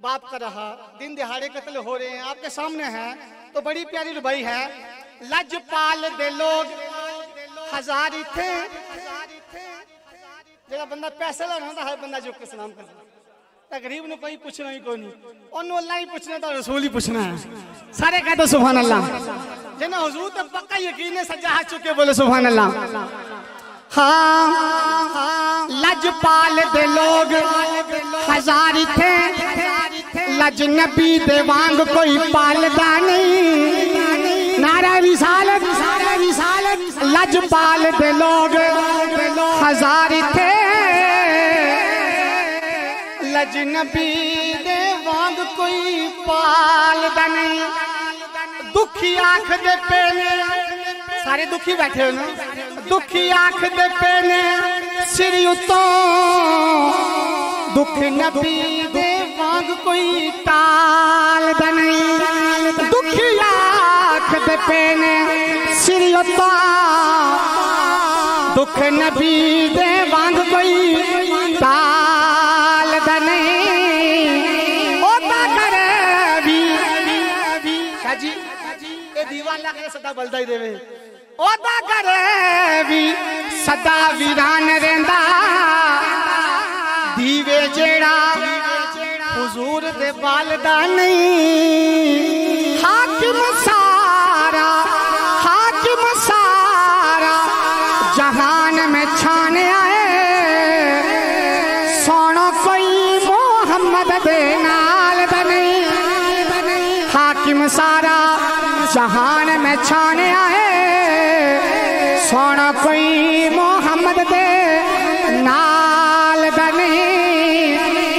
बाप का रहा। दिन दिहाड़े कत्ल हो रहे हैं आपके सामने हैं तो बड़ी प्यारी रुबाई है। लजपाल दे लोग हजार थे जरा बंदा पैसे लाना हर बंदा झुक के सलाम कर गरीब ने कोई पूछना ही कोई नहीं, ओनू अल्लाह ही पूछना तो रसूल ही पूछना है। सारे कह दो सुभान अल्लाह। जिन्हें हुजूर तो पक्का यकीन है सज्जा हाथ चुके बोले सुभान अल्लाह। हाँ लजपाल दे लोग हजार थे, लज नबी दे वांग कोई पालदा नहीं। नारा रिसालत लजपाल दे लोग हजार थे, लज नबी दे वांग कोई पालदा नहीं। दुखी आंख दे पेने, सारे दुखी बैठे हो ना, दुखी आंख दे पेने सिर उतो, दुख नबी दे वांग कोई टालदा नहीं। दुखी आंख दे पेने सिर उतो, दुख नबी दे वांग कोई टालदा नहीं। ओदा करे भी शाजी ए दीवाना करे सदा बलदा ही देवे। ओदा करे भी सदा वीरान रहंदा, दीवे जेड़ा हुजूर दे बालदा नहीं। हाकिम सारा जहान में छाने आए, सोनो कोई मोहम्मद दे नाल बनी। हाकिम सारा जहान में छाने आए, सोना कोई मोहम्मद दे नाल बनी।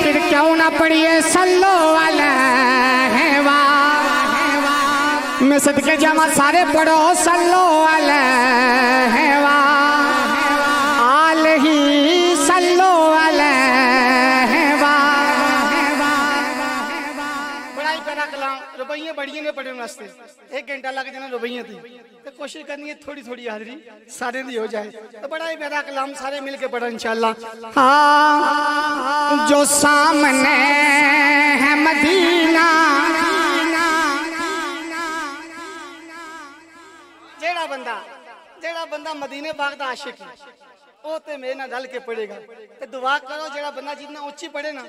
फिर क्यों ना पढ़िए सल्लो अलैहि वाह, मैं सदके जमा सारे पढ़ो सल्लो अलैहि वाह, आल ही सल्लो अलैहि वाह। बड़ा ही प्यारा कलाम, रुपये बढ़िया ने पढ़े वास्ते 1 घंटा लग जाना रुपये थी, तो कोशिश करनी है थोड़ी थोड़ी हाजरी सारे दी हो जाए। तो बड़ा ही प्यारा कलाम सारे मिलके पढ़ा इंशाल्लाह। हाँ जो सामने है मदीना, जेड़ा बंदा मदीने पाक दा आशिक है, ओ ते मेरे नाल रल के पढ़ेगा। ते दुआ करो जेड़ा बंदा जितना ऊंची पढ़े ना,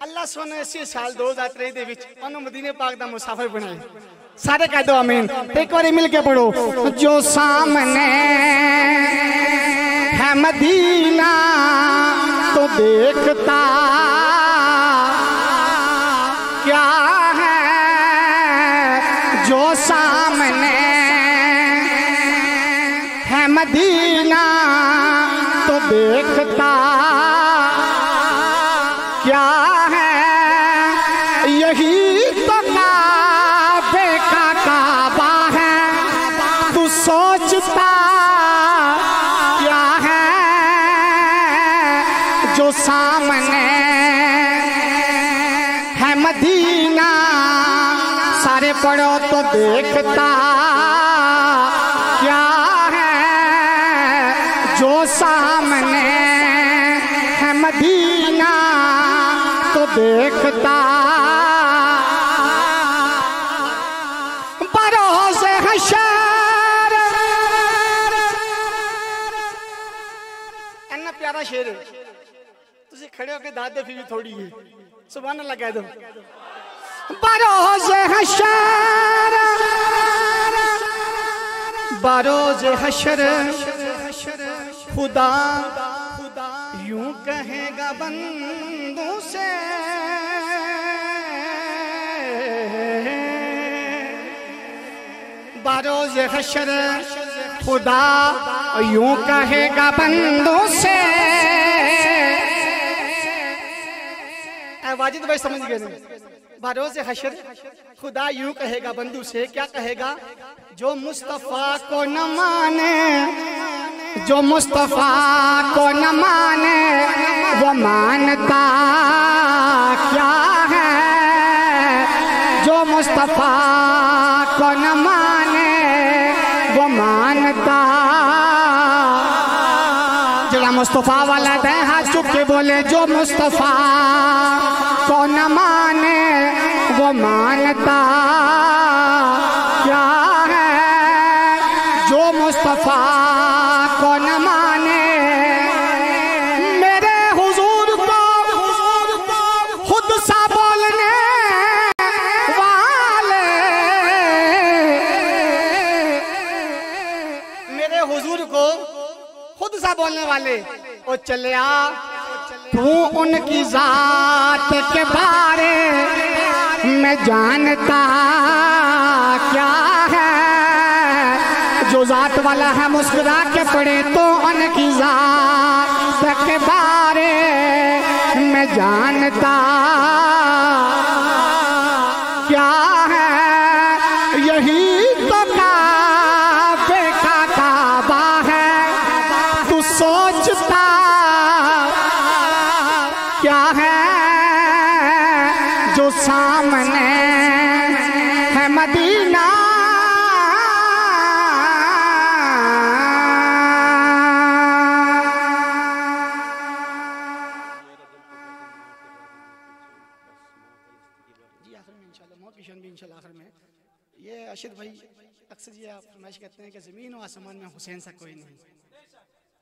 अल्लाह सोने इसी साल 2023 दे विच ओनु मदीने पाक दा मुसाफिर बनाए। सारे कह दो आमीन। एक बार मिल के पढ़ो। जो सामने है मदीना तो देखता क्या है, जो सामने है मदीना तो देखता क्या है, यही तो काबे का काबा है, तू सोचता क्या है, जो सामने है मदीना। सारे पढ़ो तो देखता क्या है, जो सामने है मदीना तो देखता बरोज़ हशर। इतना प्यारा शेर है, तुझे खड़े होके दाद दे फिर भी थोड़ी है सुभान अल्लाह कह दो। बरोज़ हशर, बरोज़ हशर खुदा यूं कहेगा बंदों से, बरोज़ हशर खुदा यूं कहेगा बंदों से। वाजिद भाई समझ गए? बरोज़ हशर खुदा यूं कहेगा बंदू से, क्या कहेगा? जो मुस्तफ़ा को न माने, जो मुस्तफ़ा को न माने वो मानता क्या है, जो मुस्तफ़ा को न माने वो मानता। जरा मुस्तफ़ा वाला दे हाथ चुप के बोले, जो मुस्तफ़ा को न माने वो मानता क्या है, जो मुस्तफ़ा को न माने। मेरे हुजूर को खुद खुद सा बोलने वाले। ओ चलिया तू उनकी जात के बारे में जानता क्या है, जो जात वाला है मुस्कुरा के पढ़े तो उनकी जात के बारे में जानता क्या है, यही तो काबे का काबा है, तू सोचता क्या है, जो सामने है मदीना। आखिर में ये अरशद भाई अक्सर ये आप फरमाइश करते हैं कि ज़मीन और आसमान में हुसैन सा कोई नहीं,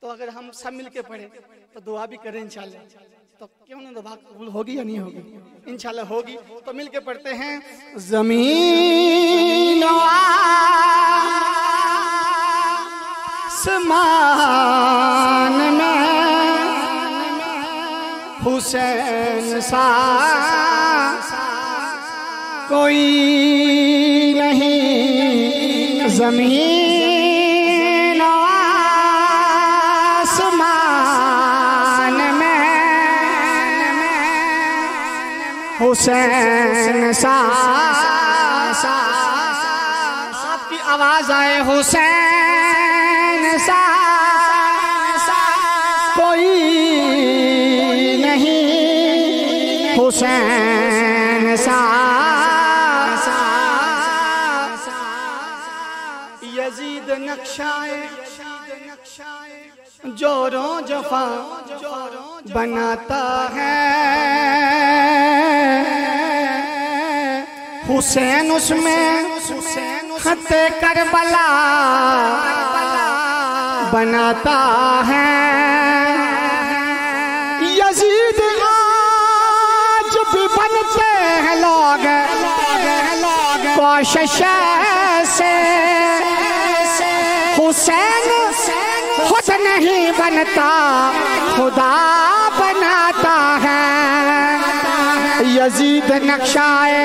तो अगर हम सब मिल के पढ़े तो दुआ भी करें इंशाल्लाह, तो क्यों ना दुआ कबूल होगी या नहीं होगी? इंशाल्लाह होगी। तो मिल के पढ़ते हैं। ज़मीन और आसमान में हुसैन सा कोई नहीं, ज़मीन और आसमान में हुसैन सा। आपकी आवाज आए हुसैन सा कोई नहीं, हुसैन सा। यजीद नक्शाए जोरों जफा बनाता है, हुसैन उसमें खत्ते करबला बनाता है। यजीद आज भी बनते हैं लोग कोशिश से, हुसैन खुद नहीं बनता खुदा बनाता है। यजीद नक्शाए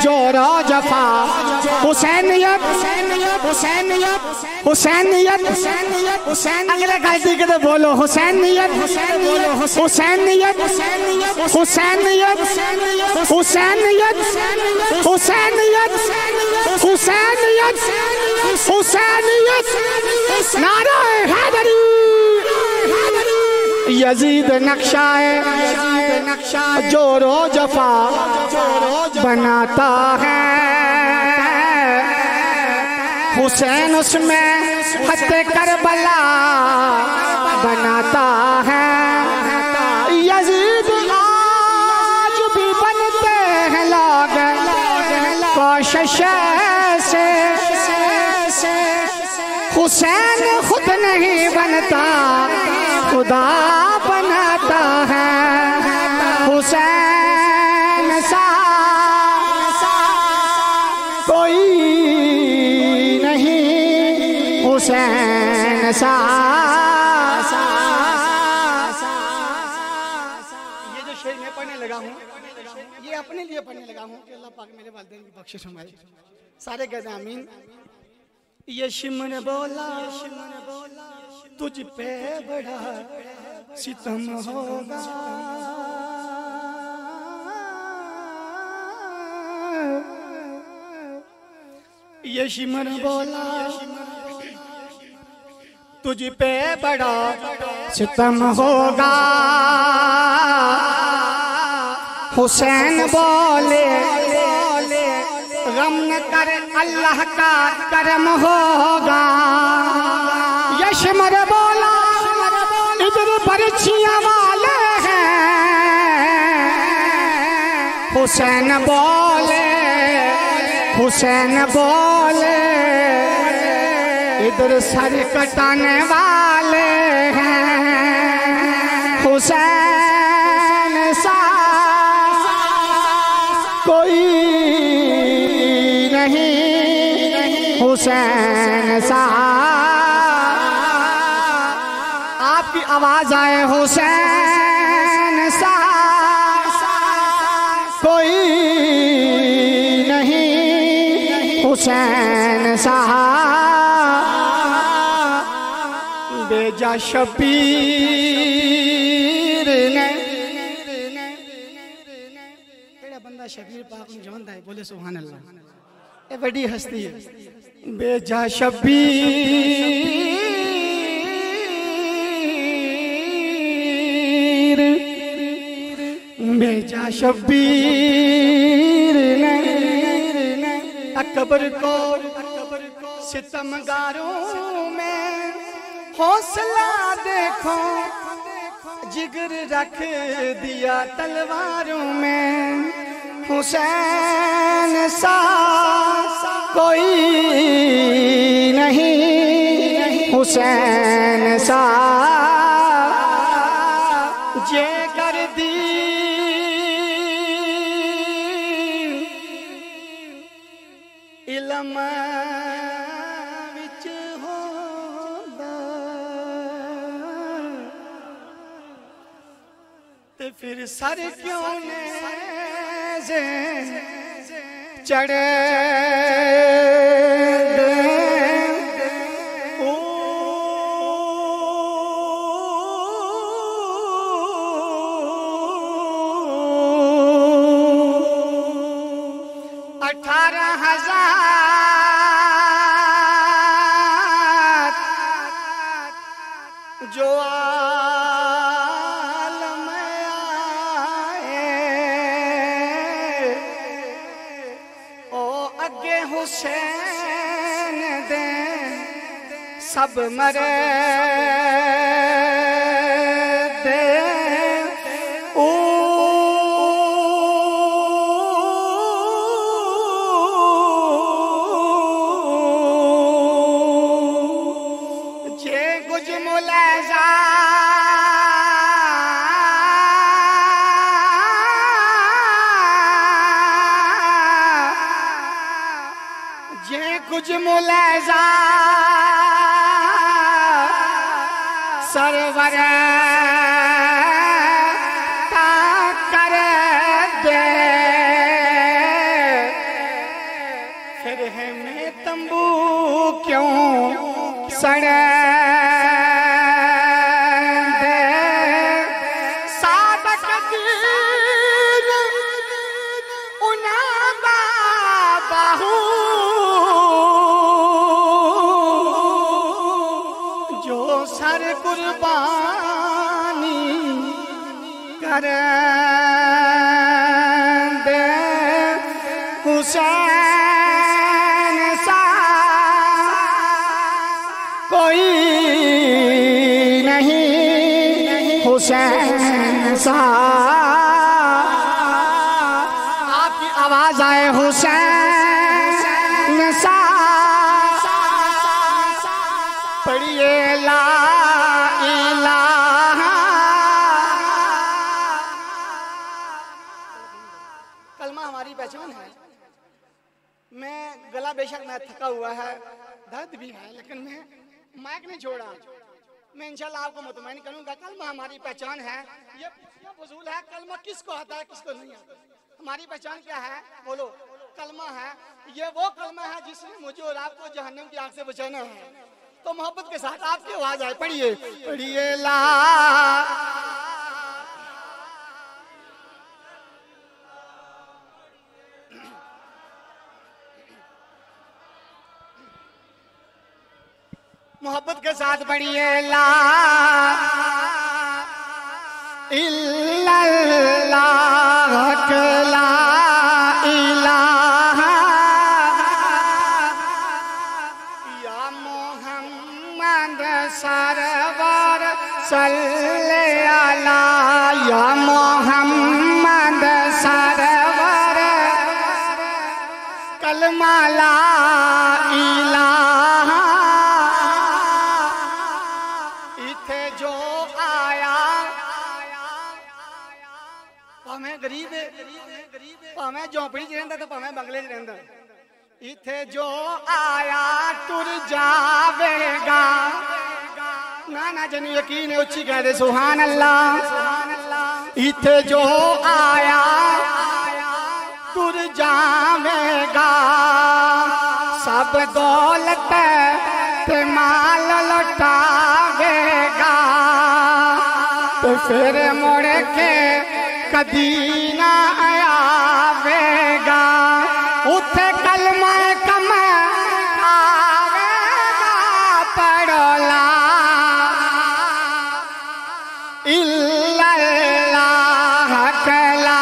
जोरो जफा हुसैनियत हुसैनियत हुसैनियत हुसैन। अगले गलती के तो बोलो हुसैनियत हुसैनियत हुसैनियत हुसैनियत हुसैनियत हुसैनियत हुसैनियत। नारा हैदरी। यजीद नक्शाए जोरो जफा बनाता है, हुसैन उसमें खत्ते करबला बनाता है। यजीद आज भी बनते हैं लोग कोशिश से, हुसैन खुद नहीं बनता खुदा बनाता है। हुसैन सा कोई नहीं, हुसैन सा। ये जो शेर मैं पढ़ने लगा हूँ ये अपने लिए पढ़ने लगा हूँ कि अल्लाह पाक मेरे वालिदैन की बख्शिश फरमाए। सारे कहते हैं आमीन। ये शिमन बोला तुझ पे बड़ा सितम होगा, ये शिमन बोला तुझ पे बड़ा सितम होगा, हुसैन बोले गम न कर अल्लाह का करम होगा। यशमर बोला इधर बरछियां वाले हैं, हुसैन बोले इधर सर कटाने वाले हैं, हुसैन सा कोई नहीं, हुसैन सा। आवाज आए हुसैन सा कोई नहीं, हुसैन सा बेजा शबीर ने। केड़ा बंदा शबीर पाक में जानता है, बोले सुभान अल्लाह। ये बड़ी हस्ती है। बेजा शबीर, बेजा शबीर ने अकबर को सितमगारों में हौसला देखो, जिगर रख दिया तलवारों में। हुसैन सा कोई नहीं, हुसैन सा जे कर दी इल्म विच होंदा ते फिर सर क्यों ने चढ़े जो आलम आए ओ अगे हुसैन दे सब मरे दे। ओ जे गुज मुलाजा जे कुछ मुलाजा सरवर का कर दे, फिर हमें तंबू क्यों सड़े दे। सादक दीन उना बाहू जो सर कुर्बानी कर दे। हुसैन सा कोई नहीं, हुसैन सा। आपकी आवाज आए हुसैन सा, पढ़िए ला इलाहा। कलमा हमारी पहचान है। मैं गला बेशक मैं थका हुआ है, दर्द भी है, लेकिन मैं माइक नहीं छोड़ा। मैं इंशाल्लाह आपको मुतमईन करूंगा। कलमा हमारी पहचान है। ये फजूल है, कलमा किसको आता है किसको नहीं आता। हमारी पहचान क्या है बोलो? कलमा है। ये वो कलमा है जिसने मुझे और आपको जहन्नम की आग से बचाना है। तो मोहब्बत के साथ आपकी आवाज आए, पढ़िए पढ़िए ला मोहब्बत के साथ पढ़िए ला इल्लल्लाह ला इलाहा या मोहम्मद सरवर सल्ले अला या मोहम्मद सरवर कलमा ला इलाहा। भावें गरीब है, भावें झोंपड़ी च रहिंदा ते भावें बंगले च रहिंदा, इथे जो आया टुर जावेगा। ना ना जिन्हें यकीन है उच्ची कह दे सुभान अल्लाह। इथे जो आया तुर जावेगा, सब दौलत ते माल लौटावेगा, तो फिर मुड़ के कदी ना आवेगा। उथे कलमा कम आवेगा, पढ़ोला इल्लल्लाह कला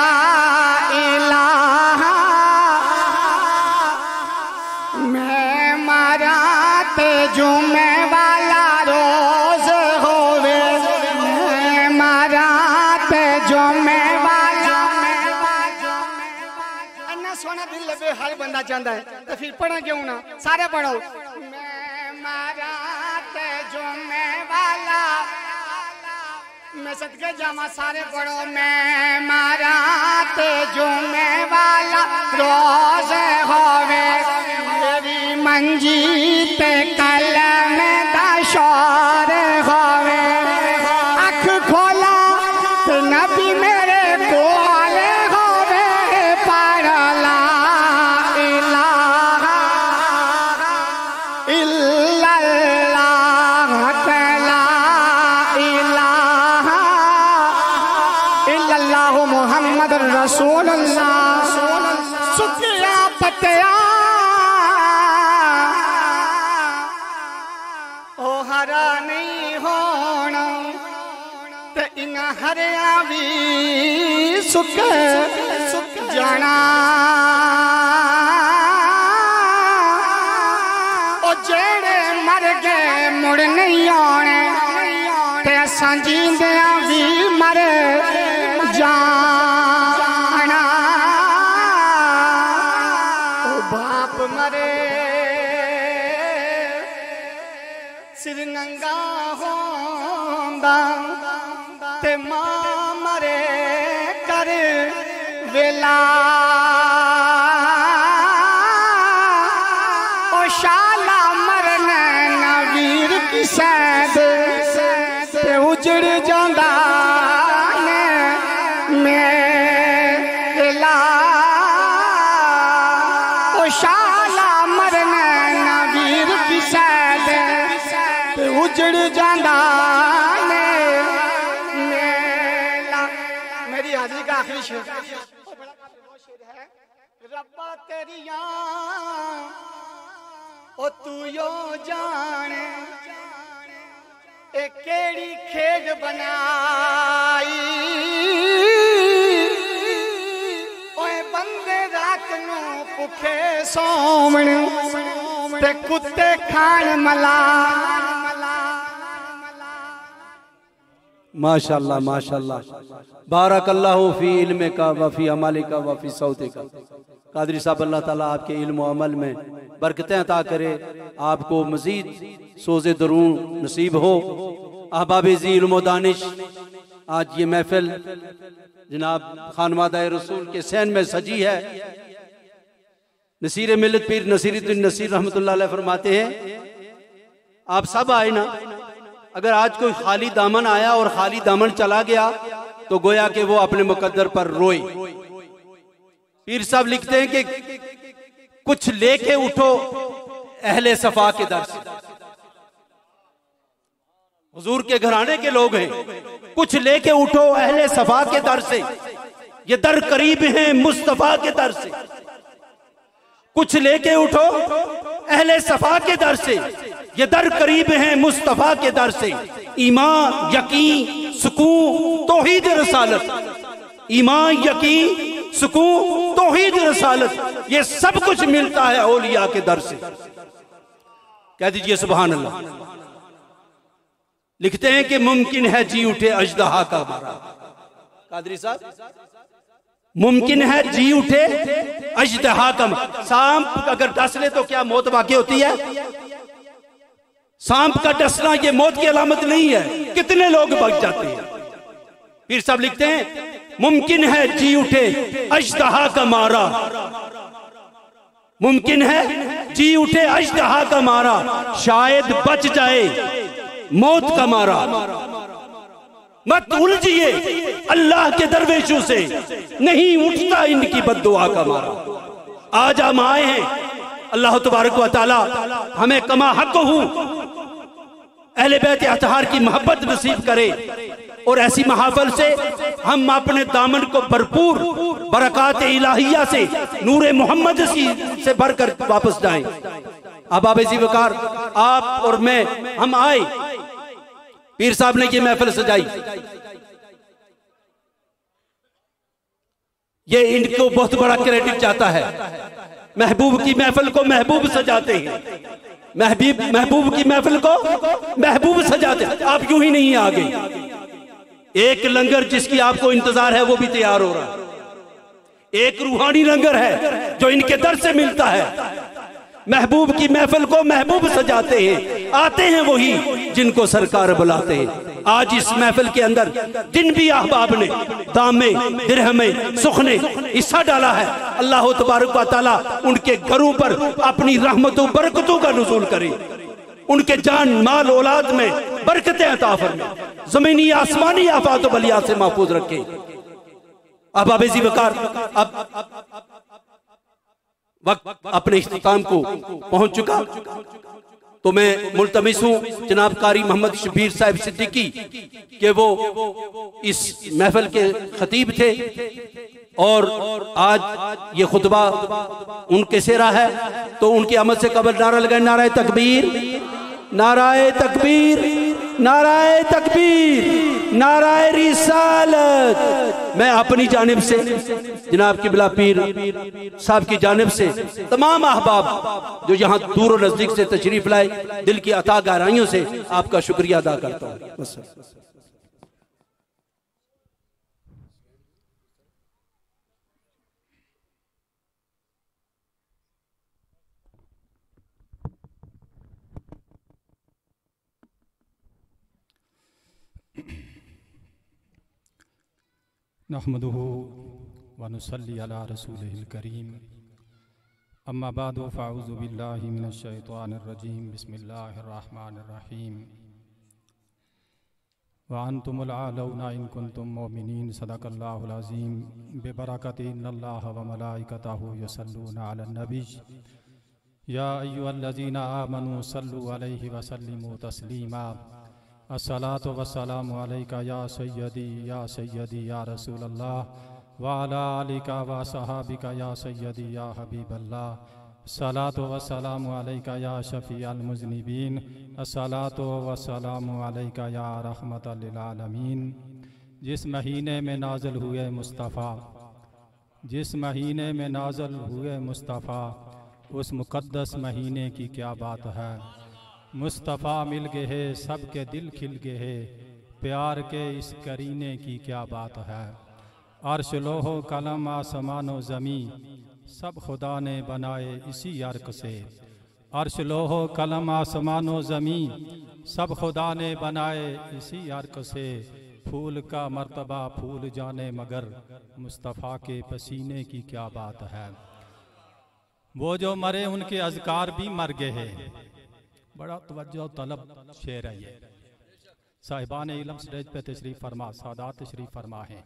इलाहा। मैं मारा ते जुमे वाला रोज होवे, मैं मारा ते जुमे वाला। अन्ना सोना दिल लगे हर बंदा चाहता है, तो फिर पढ़ा क्यों ना, सारे पढ़ो। मैं मारा ते जुमे वाला, मैं सदके जामा सारे पढ़ो। मैं मारा ते जुमे वाला रोज होवे, मेरी मंजी ते कलम दा शोर होवे। अख खोला ते नबी मेरे कोल होवे, पढ़ ला इलाहा इल्लल्लाह कला इलाहा इल्लल्लाह मुहम्मद रसूलुल्लाह। सुखिया पतिया ओ हरा नहीं होना, ते इन हरिया भी सुख जाना। ओ जेड़े मर गए मुड़ नहीं आने, ते असां जींदिया भी मर जाना। ओ बाप मरे सिर नंगा होंदा, ते मां मरे कर वेला। ओ शाला मरन नवीर की सैद, ते उजड़ जांदा ने मेला। ओ शाला मरन नवीर की सैद, ते उजड़ जांदा ने मेला। मेरी हाजिरी का आखिरी शेर है, रब्बा तेरिया ओ तू यो जाने, ए केड़ी खेड बनाई। ओए बंदे रात नू भुखे सोमण, ते कुत्ते खान मला। माशाल्लाह माशाल्लाह, बारकल्लाहु फी इल्मे का वफी अमाली का वफी सौते का। कादरी साहब अल्लाह ताला आपके इल्म व अमल में बरकतें अता करे, आपको मजीद सोज़े दरून नसीब हो। अहबाब ज़ी इल्म व दानिश, आज ये महफिल जनाब खानवादा रसूल के सहन में सजी है। नसीर मिलत पीर नसीरुद्दीन नसीर रहमतुल्लाह अलैह फरमाते हैं, आप सब आए ना, अगर आज कोई खाली दामन आया और खाली दामन चला गया तो गोया कि वो अपने मुकद्दर पर रोए। पीर साहब लिखते हैं कि कुछ लेके उठो अहले सफा के दर से। हुजूर के घराने के लोग हैं, कुछ लेके उठो अहले सफा के दर से, ये दर करीब है मुस्तफा के दर से। कुछ लेके उठो अहले सफा के दर से, ये दर करीब है मुस्तफा के दर से। ईमान यकीन सुकून तौहीद रसालत, ईमान यकीन सुकून तौहीद रसालत, ये सब कुछ मिलता है औलिया के दर से। कह दीजिए सुभान अल्लाह। लिखते हैं कि मुमकिन है जी उठे अजदहा का मारा। कादरी साहब, मुमकिन है जी उठे अजदहा का। सांप अगर डस ले तो क्या मौत वाकई होती है? सांप का डसना ये मौत की अलामत नहीं है, कितने लोग बच जाते हैं। पीर साहब लिखते हैं मुमकिन है जी उठे अजदहा का मारा, मुमकिन है जी उठे अजदहा का मारा, शायद बच जाए मौत का मारा। मत उलझिए अल्लाह के दरवेशों से, नहीं उठता इनकी बद्दुआ का मारा। आज हम आए हैं, अल्लाह तबारक व तआला हमें कमा हक हूं अहले बैत अतहार की मोहब्बत नसीब करे और ऐसी महाफल से हम अपने दामन को भरपूर बरकत इलाहिया से, नूरे मोहम्मद से भरकर वापस जाएं। अब आप इसी वकार आप और मैं हम आए, पीर साहब ने ये महफिल सजाई, ये इनको बहुत बड़ा क्रेडिट जाता है। महबूब की महफिल को महबूब सजाते हैं, महबूब की महफिल को महबूब सजाते हैं। आप यूं ही नहीं आ गए। एक लंगर जिसकी आपको इंतजार है वो भी तैयार हो रहा है। एक रूहानी लंगर है जो इनके दर से मिलता है। महबूब की महफिल को महबूब सजाते हैं, आते हैं वही जिनको सरकार बुलाते हैं। आज इस महफिल के अंदर जिन भी अहबाब ने दामे दिरहमे सुखने हिस्सा डाला है, अल्लाह तबारक व तआला उनके घरों पर अपनी रहमतों बरकतों का नुज़ूल करे, उनके जान माल औलाद में बरकतें अता फरमाए, जमीनी आसमानी आफात बलियात से महफूज रखे। अब अबेजी वकार अब वक्त अपने इख्तिताम को पहुंच चुका, तो मैं मुल्तमिस हूं जनाब कारी मोहम्मद शबीर साहब सिद्दीकी के वो इस महफिल के खतीब थे और आज ये खुतबा उनके सेरा है, तो उनकी आमद से कबल नारा लगाए, नाराए तकबीर, नाराए तकबीर, नाराए तकबीर, नाराए रिसालत। मैं अपनी जानिब से जनाब किबला पीर साहब की जानिब से तमाम अहबाब जो यहाँ दूर और नजदीक से तशरीफ लाए, दिल की अता गहराइयों से आपका शुक्रिया अदा करता हूँ। नहमदुहु व नुसल्ली अला रसूलिहिल करीम, अम्मा बादु फ़अऊज़ु बिल्लाहि मिनश शैतानिर रजीम, बिस्मिल्लाहिर रहमानिर रहीम। व अंतुमुल आलौना इन कुंतुम मुमिनीन, सदक़ल्लाहुल अज़ीम। बिबरकति इन्नल्लाह व मलाइकतहु युसल्लूना अलन नबी, या अय्युहल्लज़ीना आमनू सल्लु अलैहि व सल्लिमू तस्लीमा। अस्सलातु वस्सलामु अलैका या सय्यदी या रसूलल्लाह, व अला आलिका व सहाबिका या सय्यदी या हबीबल्लाह। अस्सलातु वस्सलामु अलैका या शफ़ीअल मुज़निबीन, अस्सलातु वस्सलामु अलैका या रहमतल लिल आलमीन। जिस महीने में नाज़िल हुए मुस्तफ़ा, जिस महीने में नाज़िल हुए मुस्तफ़ा, उस मुक़द्दस महीने की क्या बात है। मुस्तफ़ा मिल गए है, सबके दिल खिल गए है, प्यार के इस करीने की क्या बात है। अर्श लोहो कलम आसमानो ज़मी, सब खुदा ने बनाए इसी अर्क से। अर्श लोहो कलम आसमानो ज़मी, सब खुदा ने बनाए इसी अर्क से। फूल का मर्तबा फूल जाने मगर, मुस्तफ़ा के पसीने की क्या बात है। वो जो मरे उनके अज़कार भी मर गए हैं। बड़ा तवज्जो तलब शेर है ये। साहिबान इल्म स्टेज पे तशरीफ फरमा, सादात तशरीफ फरमा है।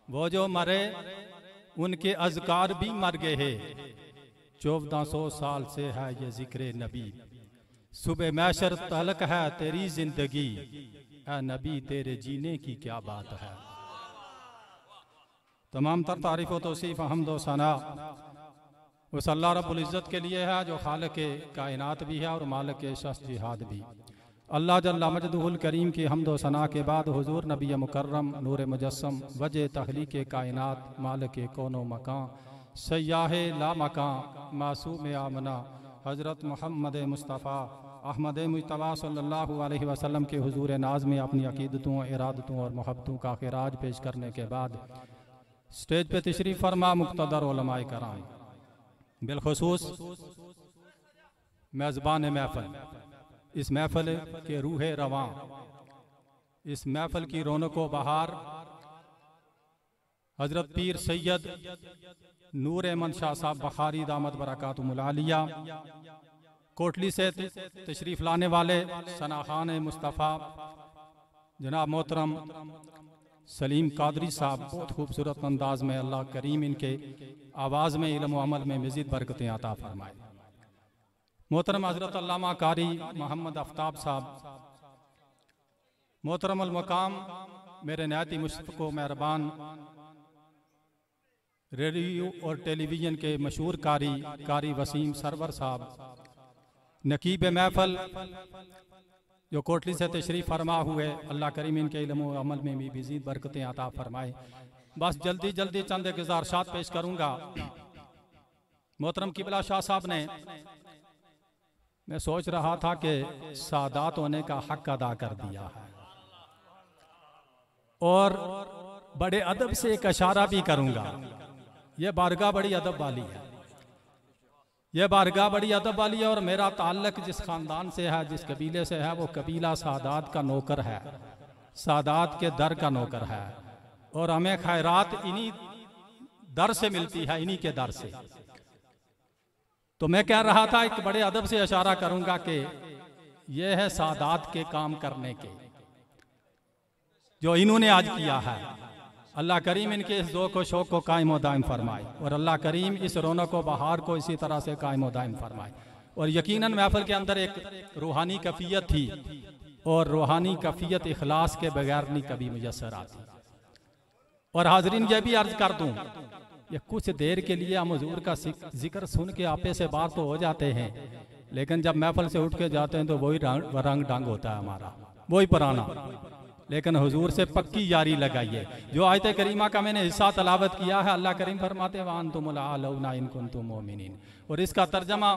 वो जो मरे उनके अज़कार भी मर गए हैं। 1400 साल से है ये जिक्र नबी, सुबह मैशर तलक है तेरी जिंदगी, ऐ नबी तेरे जीने की क्या बात है। तमाम तर तारीफ़ व तौसीफ़ हम्द व सना उस अल्लाह रब्बुल इज़्ज़त के लिए है जो खालिक़ कायनात भी है और मालिक शख्स जिहाद भी। अल्लाह जल्ला मजदुहुल करीम की हम्द व सना के बाद हुजूर नबी मुकर्रम नूर मुजस्सम वजह तख्लीक़ कायनात मालिक कौनो मकान सयाह ला मकान मासूम आमना हज़रत मोहम्मद मुस्तफ़ा अहमद मुज्तबा सल्लल्लाहु अलैहि वसल्लम के हुजूर नाज में अपनी अक़ीदतों, इरादतों और मोहब्बतों का खिराज पेश करने के बाद स्टेज पे तशरीफ़ फरमा मुक़्तदर उलमाए कराम, बिलखुसूस मेज़बान महफ़िल, इस महफ़िल के रूह रवां, इस महफ़िल की रौनको बहार हज़रत पीर सैयद नूर मंशा साहब बखारी दामद बरकातुहुल आलिया, कोटली से तशरीफ़ लाने वाले सना खान मुस्तफ़ा जनाब मोहतरम सलीम कादरी साहब, बहुत खूबसूरत अंदाज में अल्लाह करीम इनके आवाज़ में इल्म व अमल में मज़ीद बरकतें अता फरमाए। मोहतरम हज़रत अल्लामा कारी मोहम्मद आफ्ताब साहब, मोहतरम अल मकाम मेरे नहायती मुशफ़क़ व मेहरबान रेडियो और टेलीविज़न के मशहूर कारी वसीम सरवर साहब, नकीब महफल जो कोटली से तशरीफ़ फरमा हुए, अल्लाह करीम इनके इल्म व अमल में भी मज़ीद बरकतें अता फरमाए। बस जल्दी जल्दी चंद गुज़ारिशात पेश करूँगा। मोहतरम किबला शाह साहब ने, मैं सोच रहा था कि सादात होने का हक अदा कर दिया है और बड़े अदब से एक इशारा भी करूँगा। यह बारगाह बड़ी अदब वाली है, यह बारगाह बड़ी अदब वाली है और मेरा ताल्लुक जिस ख़ानदान से है, जिस कबीले से है, वो कबीला सादात का नौकर है, सादात के दर का नौकर है और हमें खैरात इन्हीं दर से मिलती है, इन्हीं के दर से। तो मैं कह रहा था एक बड़े अदब से इशारा करूंगा कि यह है सादात के काम करने के जो इन्होंने आज किया है। अल्लाह करीम इनके इस ज़ौक़ व शौक़ को कायम व दायम फरमाए और अल्लाह करीम इस रौनक व बहार को इसी तरह से कायम व दायम फरमाए। और यकीनन महफिल के अंदर एक रूहानी कैफियत थी और रूहानी कैफियत इखलास के बगैर नहीं कभी मुयस्सर आती। और हाजरीन ये भी अर्ज कर दूं, ये कुछ देर के लिए हम हुजूर का जिक्र सुन के आपे से बात तो हो जाते हैं, लेकिन जब महफिल से उठ के जाते हैं तो वही रंग ढंग होता है हमारा, वही पुराना। लेकिन हुजूर से पक्की यारी लगाइए। जो आयत करीमा का मैंने हिस्सा तलावत किया है, अल्लाह करीम फरमाते हैं वअंतुमुल आलौना इन कुंतुम मोमिनीन, और इसका तर्जमा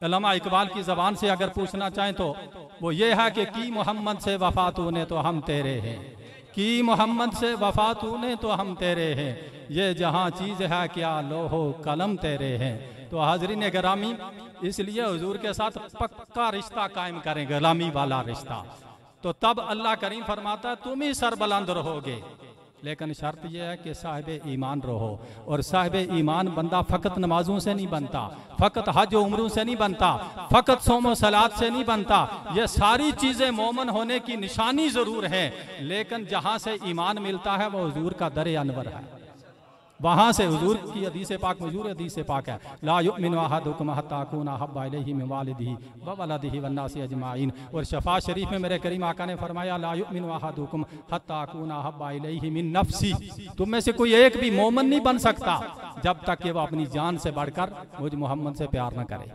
अल्लामा इकबाल की ज़बान से अगर पूछना चाहें तो वो ये है कि की मोहम्मद से वफा तूने तो हम तेरे हैं, की मोहम्मद से वफा तूने तो हम तेरे हैं, ये जहाँ चीज़ है क्या लोहो कलम तेरे हैं। तो हाज़रीन गिरामी, इसलिए हुजूर के साथ पक्का रिश्ता कायम करें, गुलामी वाला रिश्ता, तो तब अल्लाह करीम फरमाता है तुम ही सरबलंद रहोगे। लेकिन शर्त यह है कि साहिब ईमान रहो, और साहिब ईमान बंदा फ़कत नमाजों से नहीं बनता, फ़कत हज उम्रों से नहीं बनता, फ़कत सोम सलात से नहीं बनता। ये सारी चीज़ें मोमन होने की निशानी ज़रूर है, लेकिन जहाँ से ईमान मिलता है वो हुजूर का दर अनवर है, वहाँ से हुजूर की हदीस पाक मशहूर हदीस पाक है, ला युमिनु अहदुकुम हत्ता अकूना अहब्बा इलैहि मिन वालिदिही व वलदिही वन नासि अजमाइन। और शफा शरीफ में मेरे करीम आका ने फरमाया ला युमिनु अहदुकुम हत्ता अकूना अहब्बा इलैहि मिन नफ्सी, तुम में से कोई एक भी मोमिन नहीं बन सकता जब तक कि वो अपनी जान से बढ़कर मुझ मोहम्मद से प्यार न करे।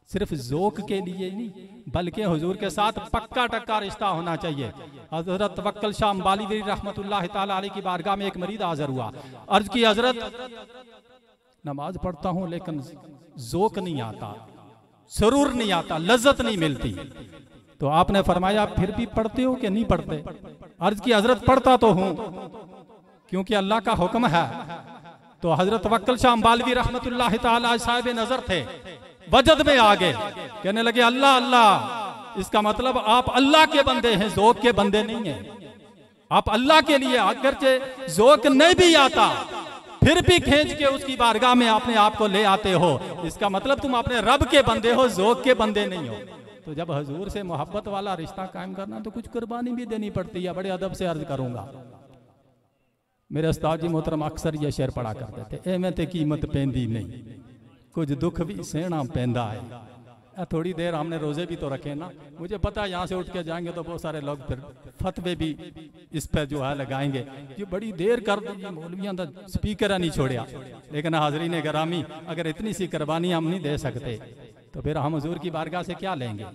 सिर्फ ज़ौक़ के लिए नहीं, बल्कि हुजूर के साथ पक्का टक्का रिश्ता होना चाहिए। हज़रत तवक्कुल शाह अंबालीवी रहमतुल्लाह ताला अलैह की बारगाह में एक मरीद हाज़िर हुआ, अर्ज की हज़रत नमाज पढ़ता हूँ लेकिन ज़ौक़ नहीं आता, सुरूर नहीं आता, लज्जत नहीं मिलती। तो आपने फरमाया फिर भी पढ़ते हो कि नहीं पढ़ते? अर्ज की हज़रत पढ़ता तो हूँ क्योंकि अल्लाह का हुक्म है। तो हज़रत तवक्कुल शाह अंबालीवी रहमतुल्लाह ताला साहिब नज़र थे, वजद में आ गए, कहने लगे अल्लाह अल्लाह, इसका मतलब आप अल्लाह के बंदे हैं, ज़ौक़ के बंदे नहीं हैं। आप अल्लाह के लिए अगरचे ज़ौक़ नहीं भी आता फिर भी खींच के उसकी बारगाह में अपने आप को ले आते हो, इसका मतलब तुम अपने रब के बंदे हो, ज़ौक़ के बंदे नहीं हो। तो जब हुजूर से मोहब्बत वाला रिश्ता कायम करना तो कुछ कुर्बानी भी देनी पड़ती है। बड़े अदब से अर्ज करूंगा, मेरे उस्ताद जी मोहतरम अक्सर ये शेर पढ़ा करते थे, एवें ते कीमत पैंदी नहीं, कुछ दुख भी सहना पैंदा है। थोड़ी देर हमने रोजे भी तो रखे ना, मुझे पता है यहाँ से उठ के जाएंगे तो बहुत सारे लोग फिर फतवे भी इस पर जो है लगाएंगे, ये बड़ी देर कर दी मौलवियों का स्पीकर नहीं छोड़िया। लेकिन हाजरीन गिरामी, अगर इतनी सी कुर्बानी हम नहीं दे सकते तो फिर हम हुजूर की बारगाह से क्या लेंगे।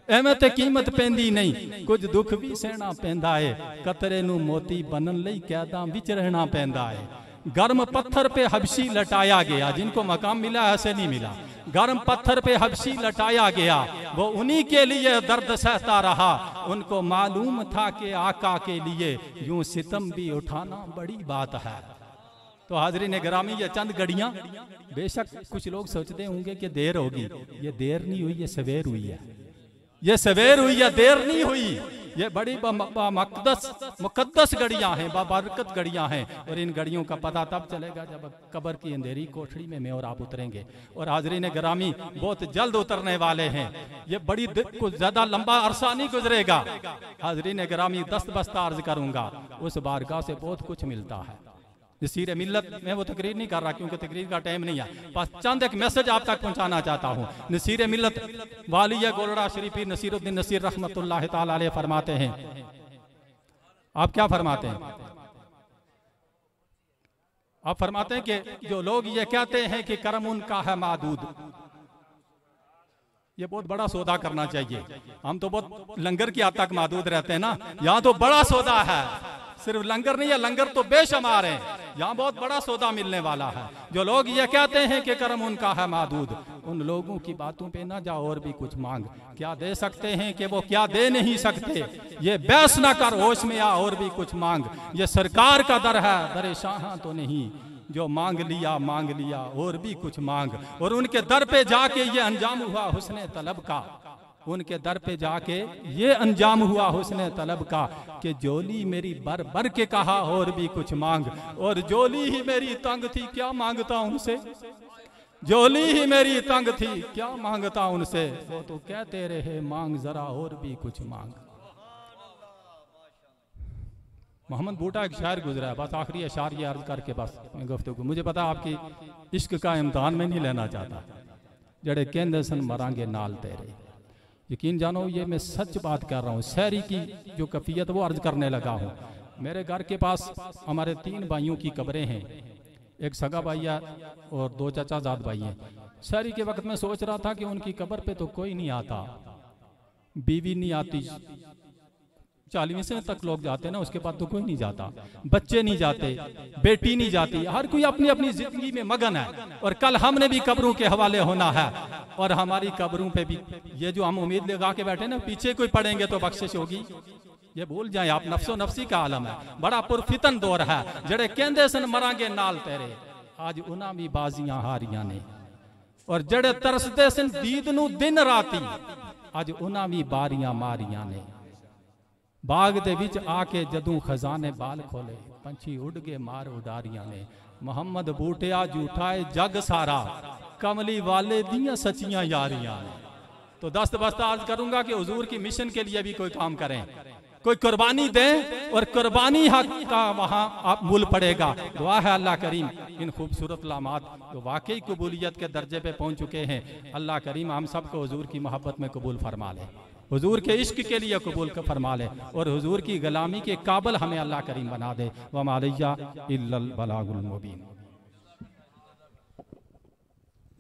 एवें ते कीमत पैंदी नहीं, कुछ दुख भी सहना पैंदा है, कतरे नू मोती बनन लई कैदां विच रहना पैंदा है। गर्म पत्थर पे हबशी लटाया गया, जिनको मकाम मिला ऐसे नहीं मिला। गर्म पत्थर पे हबशी लटाया गया, वो उन्हीं के लिए दर्द सहता रहा, उनको मालूम था कि आका के लिए यूं सितम भी उठाना बड़ी बात है। तो हाजरीन गिरामी, ये चंद घड़ियां, बेशक कुछ लोग सोचते होंगे कि देर होगी, ये देर नहीं हुई, ये सवेर हुई है, ये सवेर हुई है, देर नहीं हुई। ये बड़ी मुकद्दस गड़ियां हैं, बाबरकत गड़ियां हैं। और इन गड़ियों का पता तब चलेगा जब कब्र की अंधेरी कोठरी में मैं और आप उतरेंगे। और हाज़रीन गिरामी बहुत जल्द उतरने वाले हैं, ये बड़ी कुछ ज्यादा लंबा अरसा नहीं गुजरेगा। हाज़रीन गिरामी दस्तबस्ता अर्ज करूंगा, उस बारगाह से बहुत कुछ मिलता है। नसीर मिल्लत में वो तकरीर नहीं कर रहा क्योंकि तकरीर का टाइम नहीं है, बस चंद एक मैसेज आप तक पहुंचाना चाहता हूँ। नसीर मिल्लत वालिया गोलड़ा शरीफी नसीरुद्दीन नसीर रहमतुल्लाह ताला अलैह फरमाते हैं, आप क्या फरमाते हैं? आप फरमाते हैं कि जो लोग ये कहते हैं कि करम उनका है मादूद, ये बहुत बड़ा सौदा करना चाहिए। हम तो बहुत लंगर की हद तक मादूद रहते हैं ना, यहाँ तो बड़ा सौदा है, सिर्फ लंगर नहीं है, लंगर तो बेशुमार है, यहाँ बहुत बड़ा सौदा मिलने वाला है। जो लोग ये कहते हैं कि करम उनका है मादूद, उन लोगों की बातों पे ना जाओ और भी कुछ मांग। क्या दे सकते हैं कि वो क्या दे नहीं सकते, ये बहस ना कर, होश में आ और भी कुछ मांग। ये सरकार का दर है, दर शाह तो नहीं, जो मांग लिया और भी कुछ मांग। और उनके दर पे जाके ये अंजाम हुआ हुस्ने तलब का, उनके दर पे जाके ये अंजाम हुआ हुस्ने तलब का कि जोली मेरी बर बर के कहा और भी कुछ मांग। और जोली ही मेरी तंग थी, क्या मांगता उनसे, जोली ही मेरी तंग थी, क्या मांगता उनसे। वो तो कहते रहे मांग जरा और भी कुछ मांग। मोहम्मद बूटा एक शायर गुजरा है, बस आखिरी अशार ये अर्ज करके बस मैं गुफ्तगू, मुझे पता आपकी इश्क का इम्तहान में नहीं लेना चाहता। जड़े कहंदे सन मरांगे नाल तेरे, यकीन जानो ये मैं सच बात कर रहा हूँ। शहरी की जो कफियत वो अर्ज करने लगा हूँ। मेरे घर के पास हमारे 3 भाइयों की कब्रें हैं, एक सगा भाई है और 2 चाचाजाद भाई हैं। शहरी के वक्त में सोच रहा था कि उनकी कब्र पे तो कोई नहीं आता, बीवी नहीं आती, 40वें तक लोग जाते ना, उसके बाद तो कोई नहीं जाता, बच्चे नहीं जाते, बेटी नहीं जाती, हर कोई अपनी अपनी जिंदगी में मगन है। और कल हमने भी कब्रों के हवाले होना है, और हमारी कब्रों पे भी ये जो हम उम्मीद लगा के बैठे ना, पीछे कोई पड़ेंगे तो बख्शिश होगी, ये भूल जाए आप। नफ्सो नफ्सी का आलम है, बड़ा पुरफितन दौर है। जड़े कहंदे सन मरांगे नाल तेरे, आज उन्हां भी बाजियां हारियां ने। और जड़े तरसदे सन दीद नू दिन राती, आज उन्हां भी बारियां मारियां ने। बाग दे विच आके जदों खजाने बाल खोले, पंछी उड़ गए मार उडारियां ने। मोहम्मद बूटिया झूठाए जग सारा, कमली वाले दियां सचियां यारियां ने। तो दस्त बस्ता अर्ज करूंगा कि हुजूर की मिशन के लिए भी कोई काम करें, कोई कुर्बानी दें, और कुर्बानी हक का वहां आप मूल पड़ेगा। दुआ है अल्लाह करीम इन खूबसूरत लामात जो वाकई कबूलियत के दर्जे पे पहुंच चुके हैं, अल्लाह करीम हम सबको हुजूर की मोहब्बत में कबूल फरमा ले, हुजूर के इश्क के लिए कबूल फरमा ले, और हुजूर की गुलामी के काबिल हमें अल्लाह करीम बना दे। वमा अलैया इल्लल बलागुल मुबीन।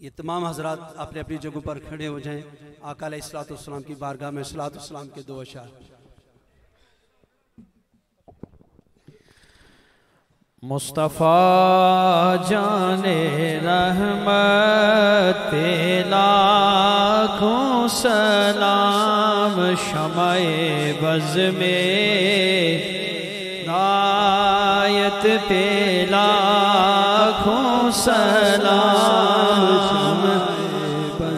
ये तमाम हजरात अपने अपनी जगहों पर खड़े हो जाएं, आका अलैहिस्सलातु वस्सलाम की बारगाह में सलातु वस्सलाम के 2 अशार। मुस्तफ़ा जाने रहमत पे लाखों सलाम, शमाए बज़ में गायत पे लाखों सलाम,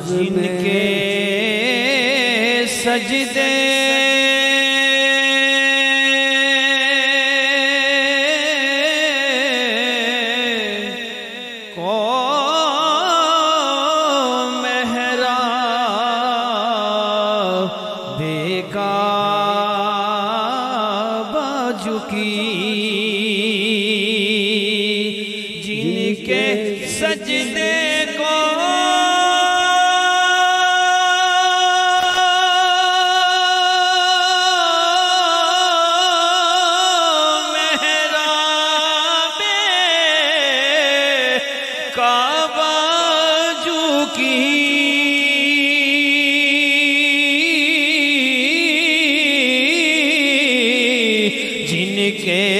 जिनके सजदे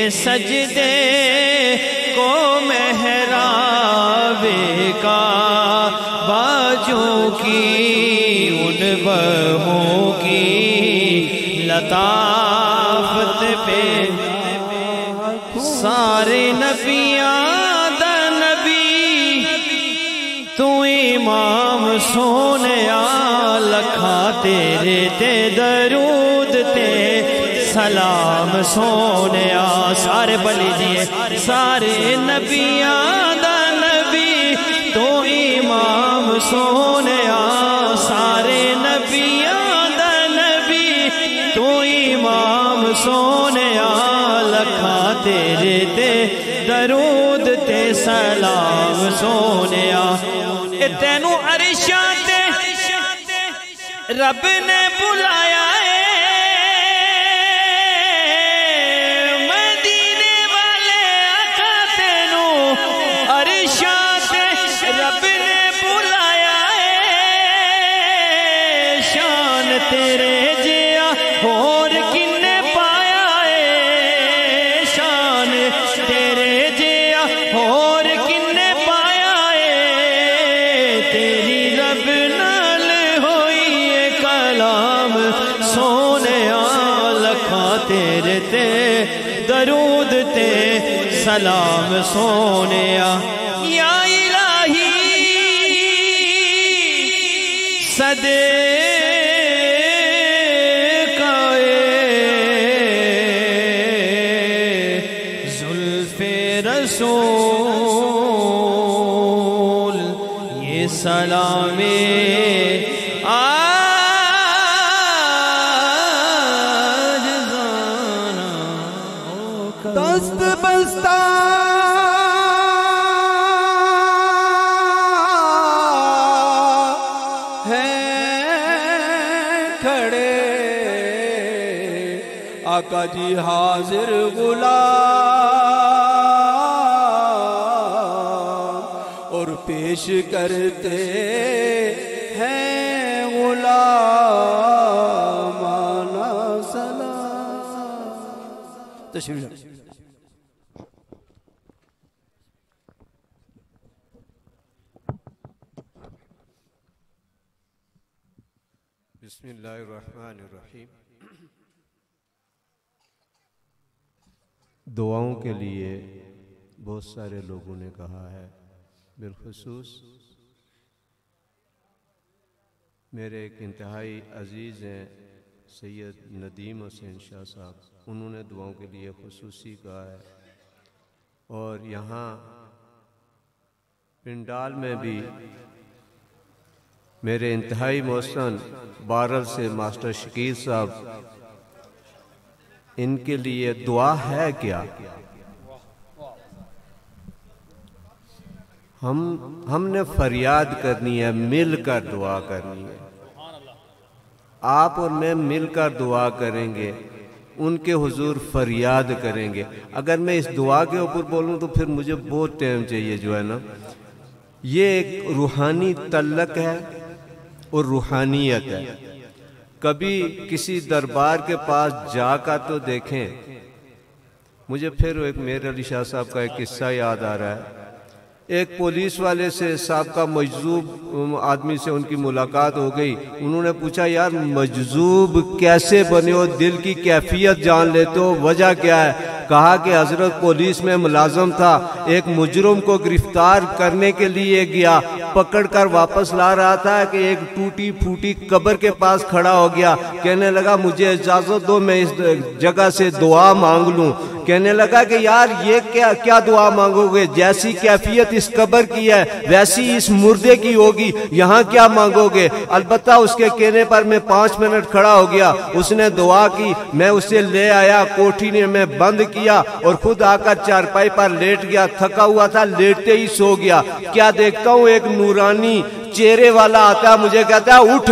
सजदे को मेहराबे का बाजों की, उन बहों की लताफत पे सारे नबियां दा नबी तू इमाम सोने लखा तेरे ते दरूद ते सलाम सोने सारे बली दिए सारे नबियां दा नबी तू इमाम सोने सारे नबियां दा नबी तू इमाम सोने लखा तेरे ते दरूद ते सलाम सोने तेनू अरिशा ते रब ने बुलाया मदीने वाले आका तेनू अरिशा ते रब ने बुलाया शान तेरे जिया होर किन्ने पाया है शान तेरे जिया होर किन्ने पाया है तेरी रब नाल होई है कलाम सोने लखा तेरे ते दरूद ते सलाम सोने या इलाही सदे रसूल ये सलामे आज दस्त बस्ता है खड़े आका जी हाजिर गुलाम और पेश करते हैं गुलामाना सलाम। तशरीफ बिस्मिल्लाहिर्रहमानिर्रहीम। दुआओं के लिए बहुत सारे लोगों ने कहा है, बिलखुसूस मेरे एक इंतहाई अजीज़ हैं सैयद नदीम हुसैन शाह साहब, उन्होंने दुआओं के लिए खुसूसी कहा है। और यहाँ पिंडाल में भी मेरे इंतहाई मोहसन बारल से मास्टर शकील साहब, इनके लिए दुआ है क्या? हमने फरियाद करनी है, मिलकर दुआ करनी है। आप और मैं मिलकर दुआ करेंगे, उनके हुजूर फरियाद करेंगे। अगर मैं इस दुआ के ऊपर बोलूं तो फिर मुझे बहुत टाइम चाहिए जो है ना। ये एक रूहानी तल्लक है और रूहानियत है। कभी किसी दरबार के पास जाकर तो देखें। मुझे फिर एक मेर अली शाह साहब का एक किस्सा याद आ रहा है। एक पुलिस वाले से साहब का मजजूब आदमी से उनकी मुलाकात हो गई। उन्होंने पूछा, यार मजजूब कैसे बने हो, दिल की कैफियत जान लेते हो, वजह क्या है? कहा कि हजरत पुलिस में मुलाजम था, एक मुजरिम को गिरफ्तार करने के लिए गया, पकड़कर वापस ला रहा था कि एक टूटी फूटी कब्र के पास खड़ा हो गया। कहने लगा मुझे इजाजत दो मैं इस जगह से दुआ मांग लूं। कहने लगा कि यार ये क्या दुआ मांगोगे, जैसी कैफियत इस कब्र की है वैसी इस मुर्दे की होगी, यहाँ क्या मांगोगे? अलबत्ता उसके कहने पर मैं 5 मिनट खड़ा हो गया। उसने दुआ की, मैं उसे ले आया, कोठी में बंद किया और खुद आकर चारपाई पर लेट गया। थका हुआ था, लेटते ही सो गया। क्या देखता हूँ, एक नूरानी चेहरे वाला आता है, मुझे कहता है उठ।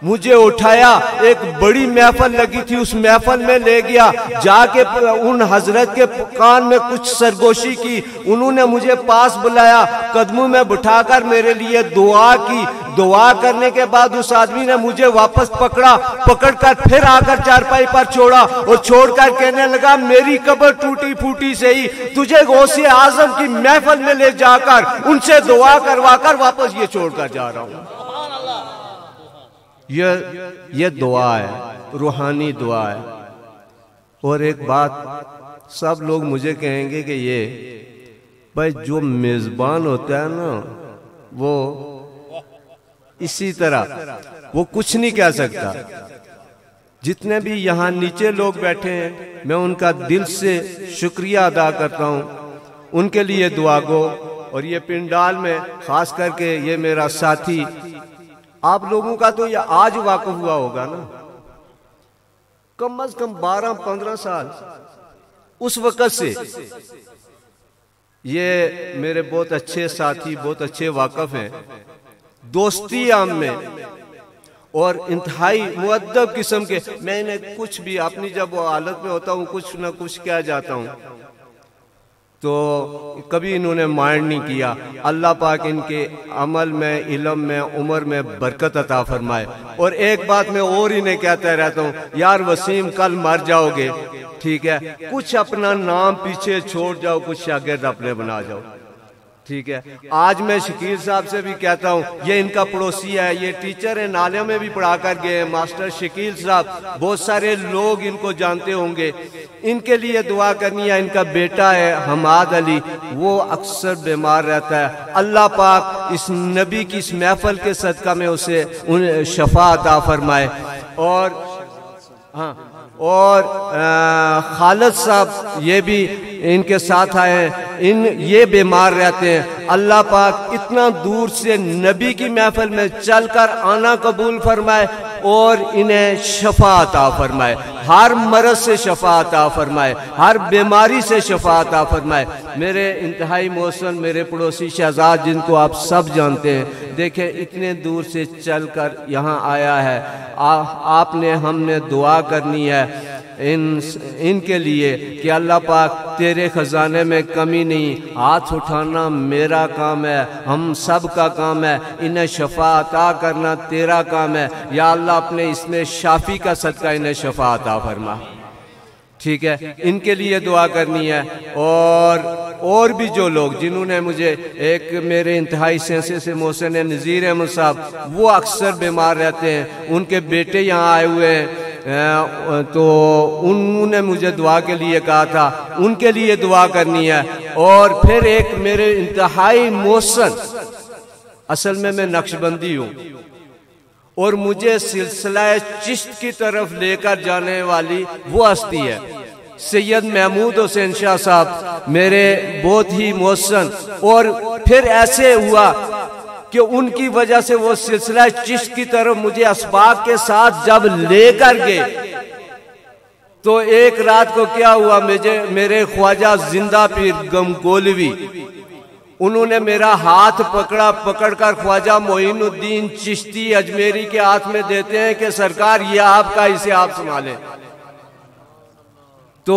मुझे उठाया, एक बड़ी महफल लगी थी, उस महफल में ले गया, जाके उन हजरत के कान में कुछ सरगोशी की। उन्होंने मुझे पास बुलाया, कदमों में बिठाकर मेरे लिए दुआ की। दुआ करने के बाद उस आदमी ने मुझे वापस पकड़कर फिर आकर चारपाई पर छोड़ा और छोड़कर कहने लगा, मेरी कब्र टूटी फूटी से ही तुझे गौसे आजम की महफल में ले जाकर उनसे दुआ करवाकर वापस ये छोड़कर जा रहा हूं। ये दुआ है, रूहानी दुआ है। और एक बात, सब लोग मुझे कहेंगे कि ये भाई जो मेजबान होता है ना, वो इसी तरह वो कुछ नहीं कह सकता। जितने भी यहाँ नीचे लोग बैठे हैं मैं उनका दिल से शुक्रिया अदा करता हूँ, उनके लिए दुआ गो। और ये पिंडाल में खास करके ये मेरा साथी, आप लोगों का तो ये आज वाक़िफ़ हुआ होगा ना, कम से कम 12-15 साल उस वक़्त से ये मेरे बहुत अच्छे साथी, बहुत अच्छे वाक़िफ़ हैं, दोस्ती आम में और इंतहाई मुअद्दब किस्म के। मैं इन्हें कुछ भी अपनी जब वो हालत में होता हूँ कुछ ना कुछ कह जाता हूँ तो कभी इन्होंने माइंड नहीं किया। अल्लाह पाक इनके अमल में, इल्म में, उम्र में बरकत अता फरमाए। और एक बात मैं और इन्हें कहता रहता हूँ, यार वसीम कल मर जाओगे, ठीक है, कुछ अपना नाम पीछे छोड़ जाओ, कुछ शागिर्द अपने बना जाओ, ठीक है। आज मैं शकील साहब से भी कहता हूँ, ये इनका पड़ोसी है, ये टीचर है, नाले में भी पढ़ा कर गए हैं, मास्टर शकील साहब, बहुत सारे लोग इनको जानते होंगे, इनके लिए दुआ करनी है। इनका बेटा है हमाद अली, वो अक्सर बीमार रहता है, अल्लाह पाक इस नबी की इस महफल के सदका में उसे उन शफा अता फरमाए। और हाँ, और खालिद साहब ये भी इनके साथ आए हैं, ये बीमार रहते हैं, अल्लाह पाक इतना दूर से नबी की महफिल में चलकर आना कबूल फरमाए और इन्हें शफा अता फरमाए, हर मरज से शफा अता फरमाए, हर बीमारी से शफा अता फरमाए। मेरे इंतहाई मोहसिन, मेरे पड़ोसी शहजाद, जिनको आप सब जानते हैं, देखे इतने दूर से चलकर यहाँ आया है, आपने हमने दुआ करनी है इनके लिए कि अल्लाह पाक तेरे खजाने में कमी नहीं, हाथ उठाना मेरा काम है, हम सब का काम है, इन्हें शफा अता करना तेरा काम है। या अल्लाह अपने इसमें शाफी का सदका इन्हें शफा अता फरमा, ठीक है, इनके लिए दुआ करनी है। और भी जो लोग जिन्होंने मुझे, एक मेरे इंतहाई सेंसे से मोहसिन नज़ीर अहमद साहब, वो अक्सर बीमार रहते हैं, उनके बेटे यहाँ आए हुए हैं, तो उन्होंने मुझे दुआ के लिए कहा था, उनके लिए दुआ करनी है। और फिर एक मेरे इंतहाई मोहसिन, असल में मैं नक्शबंदी हूँ और मुझे सिलसिला चिश्त की तरफ लेकर जाने वाली वो हस्ती है सैयद महमूद हुसैन शाह साहब, मेरे बहुत ही मोहसिन। और फिर ऐसे हुआ कि उनकी वजह से वो सिलसिला चिश्त की तरफ मुझे असबाब के साथ जब लेकर गए, तो एक रात को क्या हुआ, मेरे ख्वाजा जिंदा पीर गमगोलवी, उन्होंने मेरा हाथ पकड़कर ख्वाजा मोइनुद्दीन चिश्ती अजमेरी के हाथ में देते हैं कि सरकार ये आपका, इसे आप संभालें। तो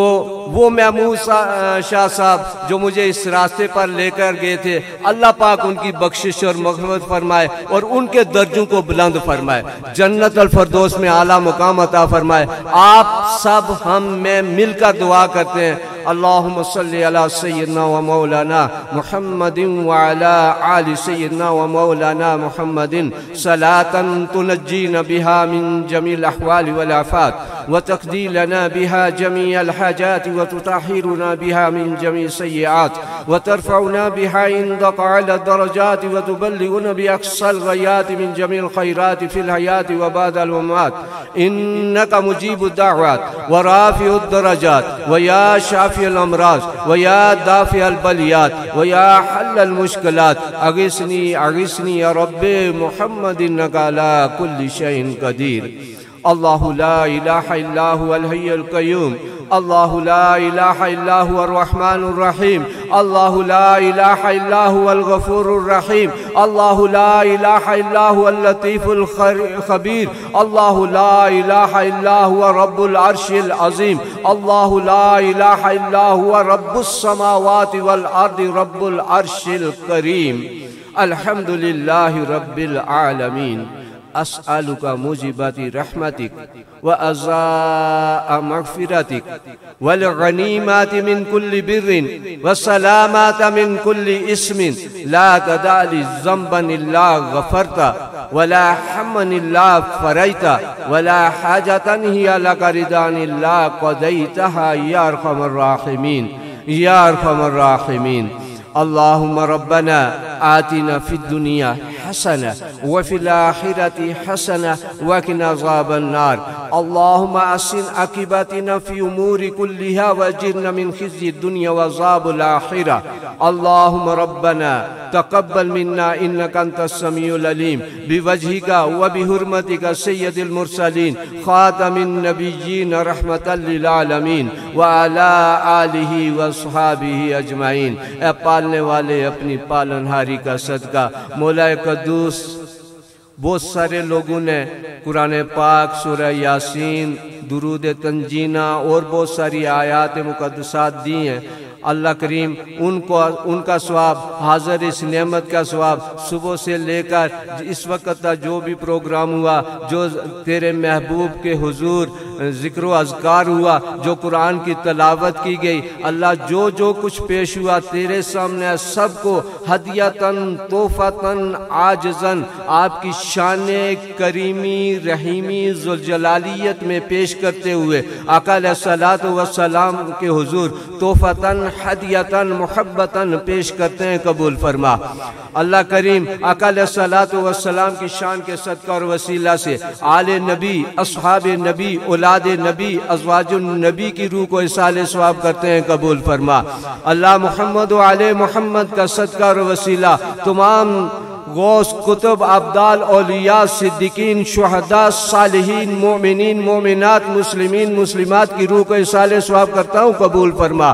वो महमूद शाह साहब जो मुझे इस रास्ते पर लेकर गए थे, अल्लाह पाक उनकी बख्शिश और मग़फ़िरत फरमाए और उनके दर्जों को बुलंद फरमाए, जन्नत अल फरदौस में आला मुकाम अता फरमाए। आप सब हम में मिलकर दुआ करते हैं, अल्लाहुम्मा सल्ली अला सय्यिदना व मौलाना मुहम्मदिन व अला आलि सय्यिदना व मौलाना मुहम्मदिन सलातन तुनज्जीना बिहा मिन जमील अहवाल वल आफात व तक़दी लना बिहा जमीअल हाजात व तुताहिरुना बिहा मिन जमी सय्यिआत व तरफ़उना बिहा इंदक अला दरजात व तुबल्लिगुना बि अक़सल ग़ायात मिन जमील ख़ैरात फ़िल हयात व बादल ममात इन्नका मुजीबुद दाअवात व राफ़िउद दरजात व या शाफ़िअल अमराज़ व या दाफ़िअल बलियात व या हल्लल मुश्किलात अगिस्नी या रब्बे मुहम्मद इन्नका अला कुल्लि शैइन क़दीर। अल्लाहु ला इलाहा इल्ला हुवल हय्युल क़य्यूम, अल्लाहु ला इलाहा इल्ला हुवर रहमानुर रहीम, अल्लाहु ला इलाहा इल्ला हुवल गफूरुर रहीम, अल्लाहु ला इलाहा इल्ला हुवल लतीफुल खबीर, अल्लाहु ला इलाहा इल्ला हुवा रब्बुल अर्शिल अज़ीम, अल्लाहु ला इलाहा इल्ला हुवा रब्बुस समावाति वल अर्दि रब्बुल अर्शिल करीम। अल्हम्दुलिल्लाहि रब्बिल आलमीन। अस्अलुका मुजिबाति रहमतिक व अज़ा मग़फ़िरतिक वल गनीमाति मिन कुल्लि बिर्रिन व सलामत मिन कुल्लि इस्मिन ला तदाली ज़ंबन इल्ला गफ़रता वला हम्मन इल्ला फ़रैता वला हाजतन हिया लका रिदान इल्ला क़ज़ैतहा या अरहमर राहिमीन या अरहमर राहिमीन। अल्लाहुम्मा रब्बना आतिना फ़िद दुनिया हसना व फिल आखिरति हसना व क़िना अज़ाबन नार। अल्लाहुम्मा अहसिन आक़िबतना फ़ी उमूरि कुल्लिहा वअजिरना मिन ख़िज़्यि दुनिया व अज़ाबिल आखिरा। अल्लाहुम्मा रब्बना तक़ब्बल मिन्ना इन्नका अंतस समीउल अलीम बिवजहिका व बिहुर्मतिका सय्यदिल मुरसलीन ख़ातमिन नबिय्यीन रहमतल लिल आलमीन व अला आलिहि व अस्हाबिहि अजमाइन। ए पालने वाले अपनी पालनहारी का सदका मौला क़ुद्दूस, बहुत सारे लोगों ने कुरान पाक, सूरह यासीन, दुरूद तंजीना और बहुत सारी आयात मुक़द्दसात दी हैं। अल्लाह करीम उनका सवाब, हाज़िर इस नेमत का सवाब सुबह से लेकर इस वक्त तक जो भी प्रोग्राम हुआ, जो तेरे महबूब के हुजूर ज़िक्र व अज़कार हुआ, जो कुरान की तलावत की गई, अल्लाह जो जो कुछ पेश हुआ तेरे सामने सबको हदियतन तोहफ़तन आजज़न आपकी शान करीमी रहीमी ज़ुलजलालियत में पेश करते हुए आका अलैहिस्सलातु वस्सलाम के हुजूर तोहफ़तन हदियतन मुहब्बतन पेश करते हैं, कबूल फरमा। अल्लाह करीम आका अलैहिस्सलातु वस्सलाम की शान के सदका और वसीला से आले नबी, अस्हाबे नबी, औलादे नबी, अज़वाजुन नबी की रूह को इसाले सवाब करते हैं, कबूल फरमा। अल्लाह मोहम्मद व आले मोहम्मद का सदका और वसीला तमाम गौस, कुतुब, अब्दाल, औलिया, सिद्दीकीन, शुहदा, सालिहीन, मोमिनीन, मोमिनात, मुस्लिमीन, मुस्लिमात की रूह को इसाले सवाब करता हूँ, कबूल फरमा।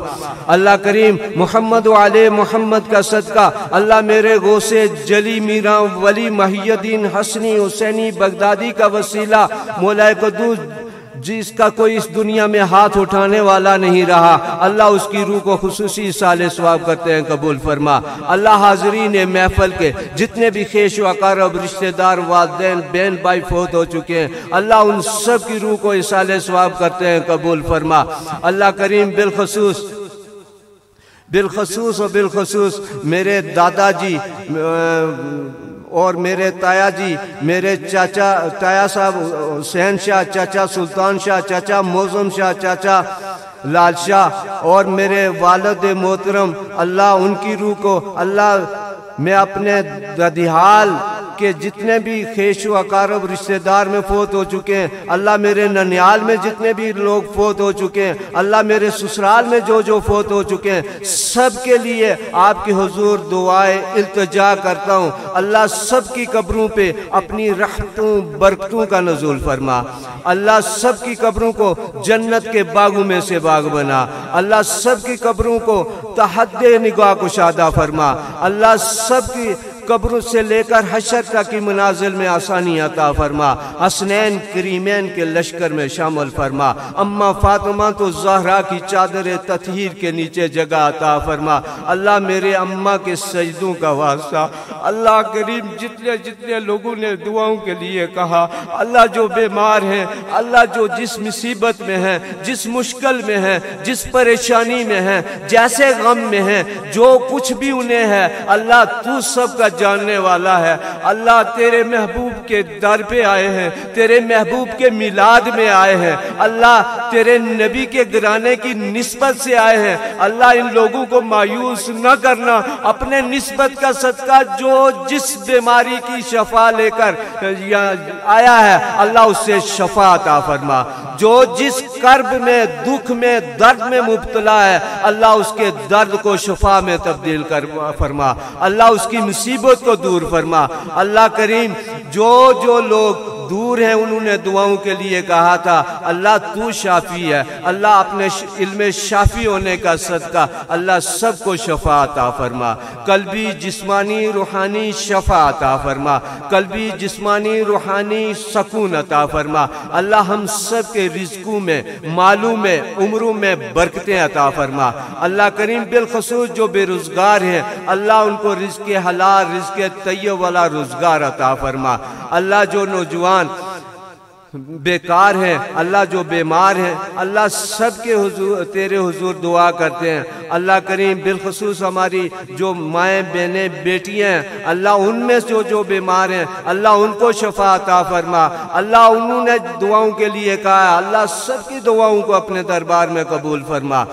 अल्लाह करीम मोहम्मद व आले मोहम्मद का सदका अल्लाह मेरे गौसे जली मीरा वली महियुद्दीन हसनी हुसैनी बगदादी का वसीला मौला क़ुद्दूस, जिसका कोई इस दुनिया में हाथ उठाने वाला नहीं रहा, अल्लाह उसकी रूह को खुसूसी साले सवाब करते हैं, कबूल फरमा। अल्लाह हाज़रीन महफल के जितने भी खेश व अक़ारब, रिश्तेदार, वालिदैन, बहन भाई फौत हो चुके हैं, अल्लाह उन सब की रूह को इसाले सवाब करते हैं, कबूल फरमा। अल्लाह करीम बिलखसूस मेरे दादाजी और मेरे ताया जी, मेरे चाचा ताया साहब हुसैन शाह, चाचा सुल्तान शाह, चाचा मौज़म शाह, चाचा लाल शाह और मेरे वालिद मोहतरम, अल्लाह उनकी रूह को, अल्लाह मैं अपने ददिहाल के जितने भी खेश व अक़ारब रिश्तेदार में फौत हो चुके हैं, अल्लाह मेरे ननियाल में जितने भी लोग फौत हो चुके हैं, अल्लाह मेरे ससुराल में जो जो फौत हो चुके हैं, सब के लिए आपके हुजूर दुआएं इल्तिजा करता हूँ। अल्लाह सब की कब्रों पे अपनी रहमतों बरकतों का नज़ूल फरमा। अल्लाह सब की कब्रों को जन्नत के बागों में से बाग बना। अल्लाह सब की कब्रों को तहद्दे निगाह कुशादा फरमा। अल्लाह सब की कब्रों से लेकर हशर तक की मनाजिल में आसानी अता फरमा। हसनैन करीमैन के लश्कर में शामिल फरमा। अम्मा फातिमा तो ज़हरा की चादर ततहीर के नीचे जगह अता फरमा। अल्लाह मेरे अम्मा के सजदों का वास्ता, अल्लाह करीम जितने जितने लोगों ने दुआओं के लिए कहा, अल्लाह जो बीमार हैं, अल्लाह जो जिस मुसीबत में हैं, जिस मुश्किल में हैं, जिस परेशानी में हैं, जैसे गम में हैं, जो कुछ भी उन्हें है, अल्लाह तू सबका जानने वाला है। अल्लाह तेरे महबूब के दर पे आए हैं, तेरे महबूब के मिलाद में आए हैं, अल्लाह तेरे नबी के घराने की निस्बत से आए हैं। अल्लाह इन लोगों को मायूस न करना, अपने निस्बत का सदका जो जिस बीमारी की शफा लेकर आया है, अल्लाह उससे शफा अता फरमा। जो जिस कर्ब में, दुख में, दर्द में मुब्तला है, अल्लाह उसके दर्द को शफा में तब्दील कर फरमा। अल्लाह उसकी मुसीबत को दूर फरमा। अल्लाह करीम जो जो लोग दूर हैं उन्होंने दुआओं के लिए कहा था, अल्लाह तू शाफी है, अल्लाह अपने इल्मे शाफी होने का सदका अल्लाह सबको शफा अता फरमा। कल्बी जिस्मानी रूहानी शफा अता फरमा। कल्बी जिस्मानी रूहानी सकून अता फरमा। अल्लाह हम सब के रिज़्क़ों में, मालों में, उम्रों में बरकतें अता फरमा। अल्लाह करीम बिलखसूस जो बेरोजगार हैं, अल्लाह उनको रिज़्क़ हलाल, रिज़्क़ तय्यब वाला रोजगार अता फरमा। अल्लाह जो नौजवान बेकार हैं, अल्लाह जो बीमार हैं, अल्लाह सबके हुजूर तेरे हुजूर दुआ करते हैं। अल्लाह करीम बिलखसूस हमारी जो माएँ बहनें बेटियाँ हैं, अल्लाह उनमें जो जो बीमार हैं, अल्लाह उनको शफा अता फरमा। अल्लाह उन्होंने दुआओं के लिए कहा, अल्लाह सबकी दुआओं को अपने दरबार में कबूल फरमा।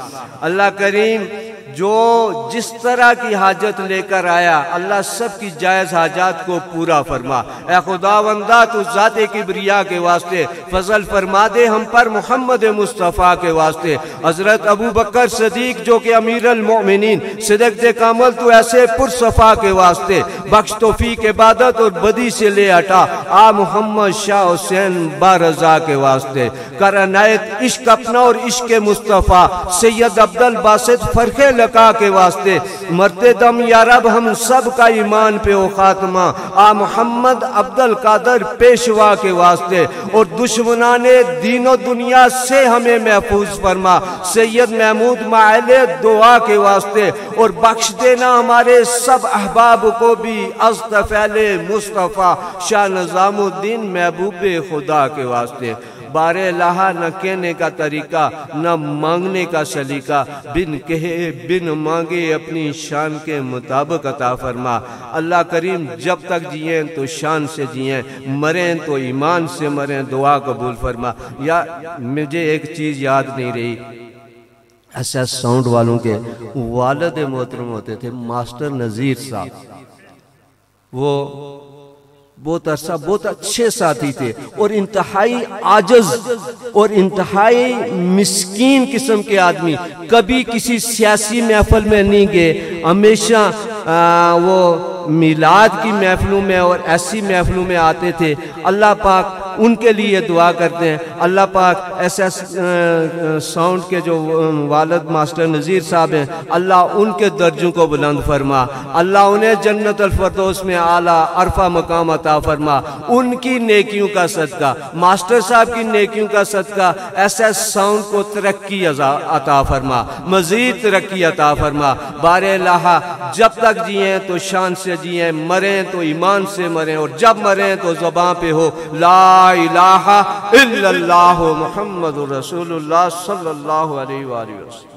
अल्लाह करीम जो जिस तरह की हाजत लेकर आया अल्लाह सब की जायज हाजात को पूरा फरमा। ए खुदावंदा तू ज़ाते किब्रिया के वास्ते फजल फरमा दे हम पर मोहम्मद मुस्तफ़ा के वास्ते। हजरत अबू बकर सदीक जो कि अमीर अल मोमिनीन सिद्दीक़ कामल तू ऐसे पुरसफा के वास्ते बख्श तौफीक इबादत और बदी से ले हटा। आ मोहम्मद शाह हुसैन बारज़ा के वास्ते कर अनायत इश्क अपना और इश्क मुस्तफ़ा सैयद अब्दुल बासित फरखे लका के वास्ते मरते दम या रब हम सब का ईमान पे ओ खात्मा। आ मोहम्मद अब्दुल कादर पेशवा के वास्ते और दुश्मनाने दीनो दुनिया से हमें महफूज फरमा। सैयद महमूद माले दुआ के वास्ते और बख्श देना हमारे सब अहबाब को भी अस्तफैले मुस्तफ़ा शाह निज़ामुद्दीन महबूबे खुदा के वास्ते। बारे लाहा न कहने का तरीका न मांगने का सलीका बिन कहे बिन मांगे अपनी शान के मुताबिक अता फरमा। अल्लाह करीम जब तक जिए तो शान से जिए मरें तो ईमान से मरें दुआ कबूल फरमा। या मुझे एक चीज़ याद नहीं रही, ऐसा साउंड वालों के वालिद मोहतरम होते थे मास्टर नज़ीर साहब। वो बहुत अरसा बहुत अच्छे साथी थे और इंतहाई आजज और इंतहाई मिस्कीन किस्म के आदमी। कभी किसी सियासी महफिल में नहीं गए, हमेशा वो मिलाद की महफिलों में और ऐसी महफिलों में आते थे। अल्लाह पाक उनके लिए दुआ करते हैं। अल्लाह पाक ऐसा साउंड के जो वालिद मास्टर नज़ीर साहब हैं अल्लाह उनके दर्जों को बुलंद फरमा। अल्लाह उन्हें जन्नत अल फरदौस में आला अरफा मकाम अता फरमा। उनकी नेकियों का सदका मास्टर साहब की नेकियों का सदका ऐसा साउंड को तरक्की अता फरमा, मजीद तरक्की अता फरमा। बारे लाहा जब तक जिए तो शान से जिए, मरें तो ईमान से मरें और जब मरें तो ज़बां पे हो ला इलाहा इल्लल्लाह मुहम्मदुर रसूलुल्लाह सल्लल्लाहु अलैहि वसल्लम।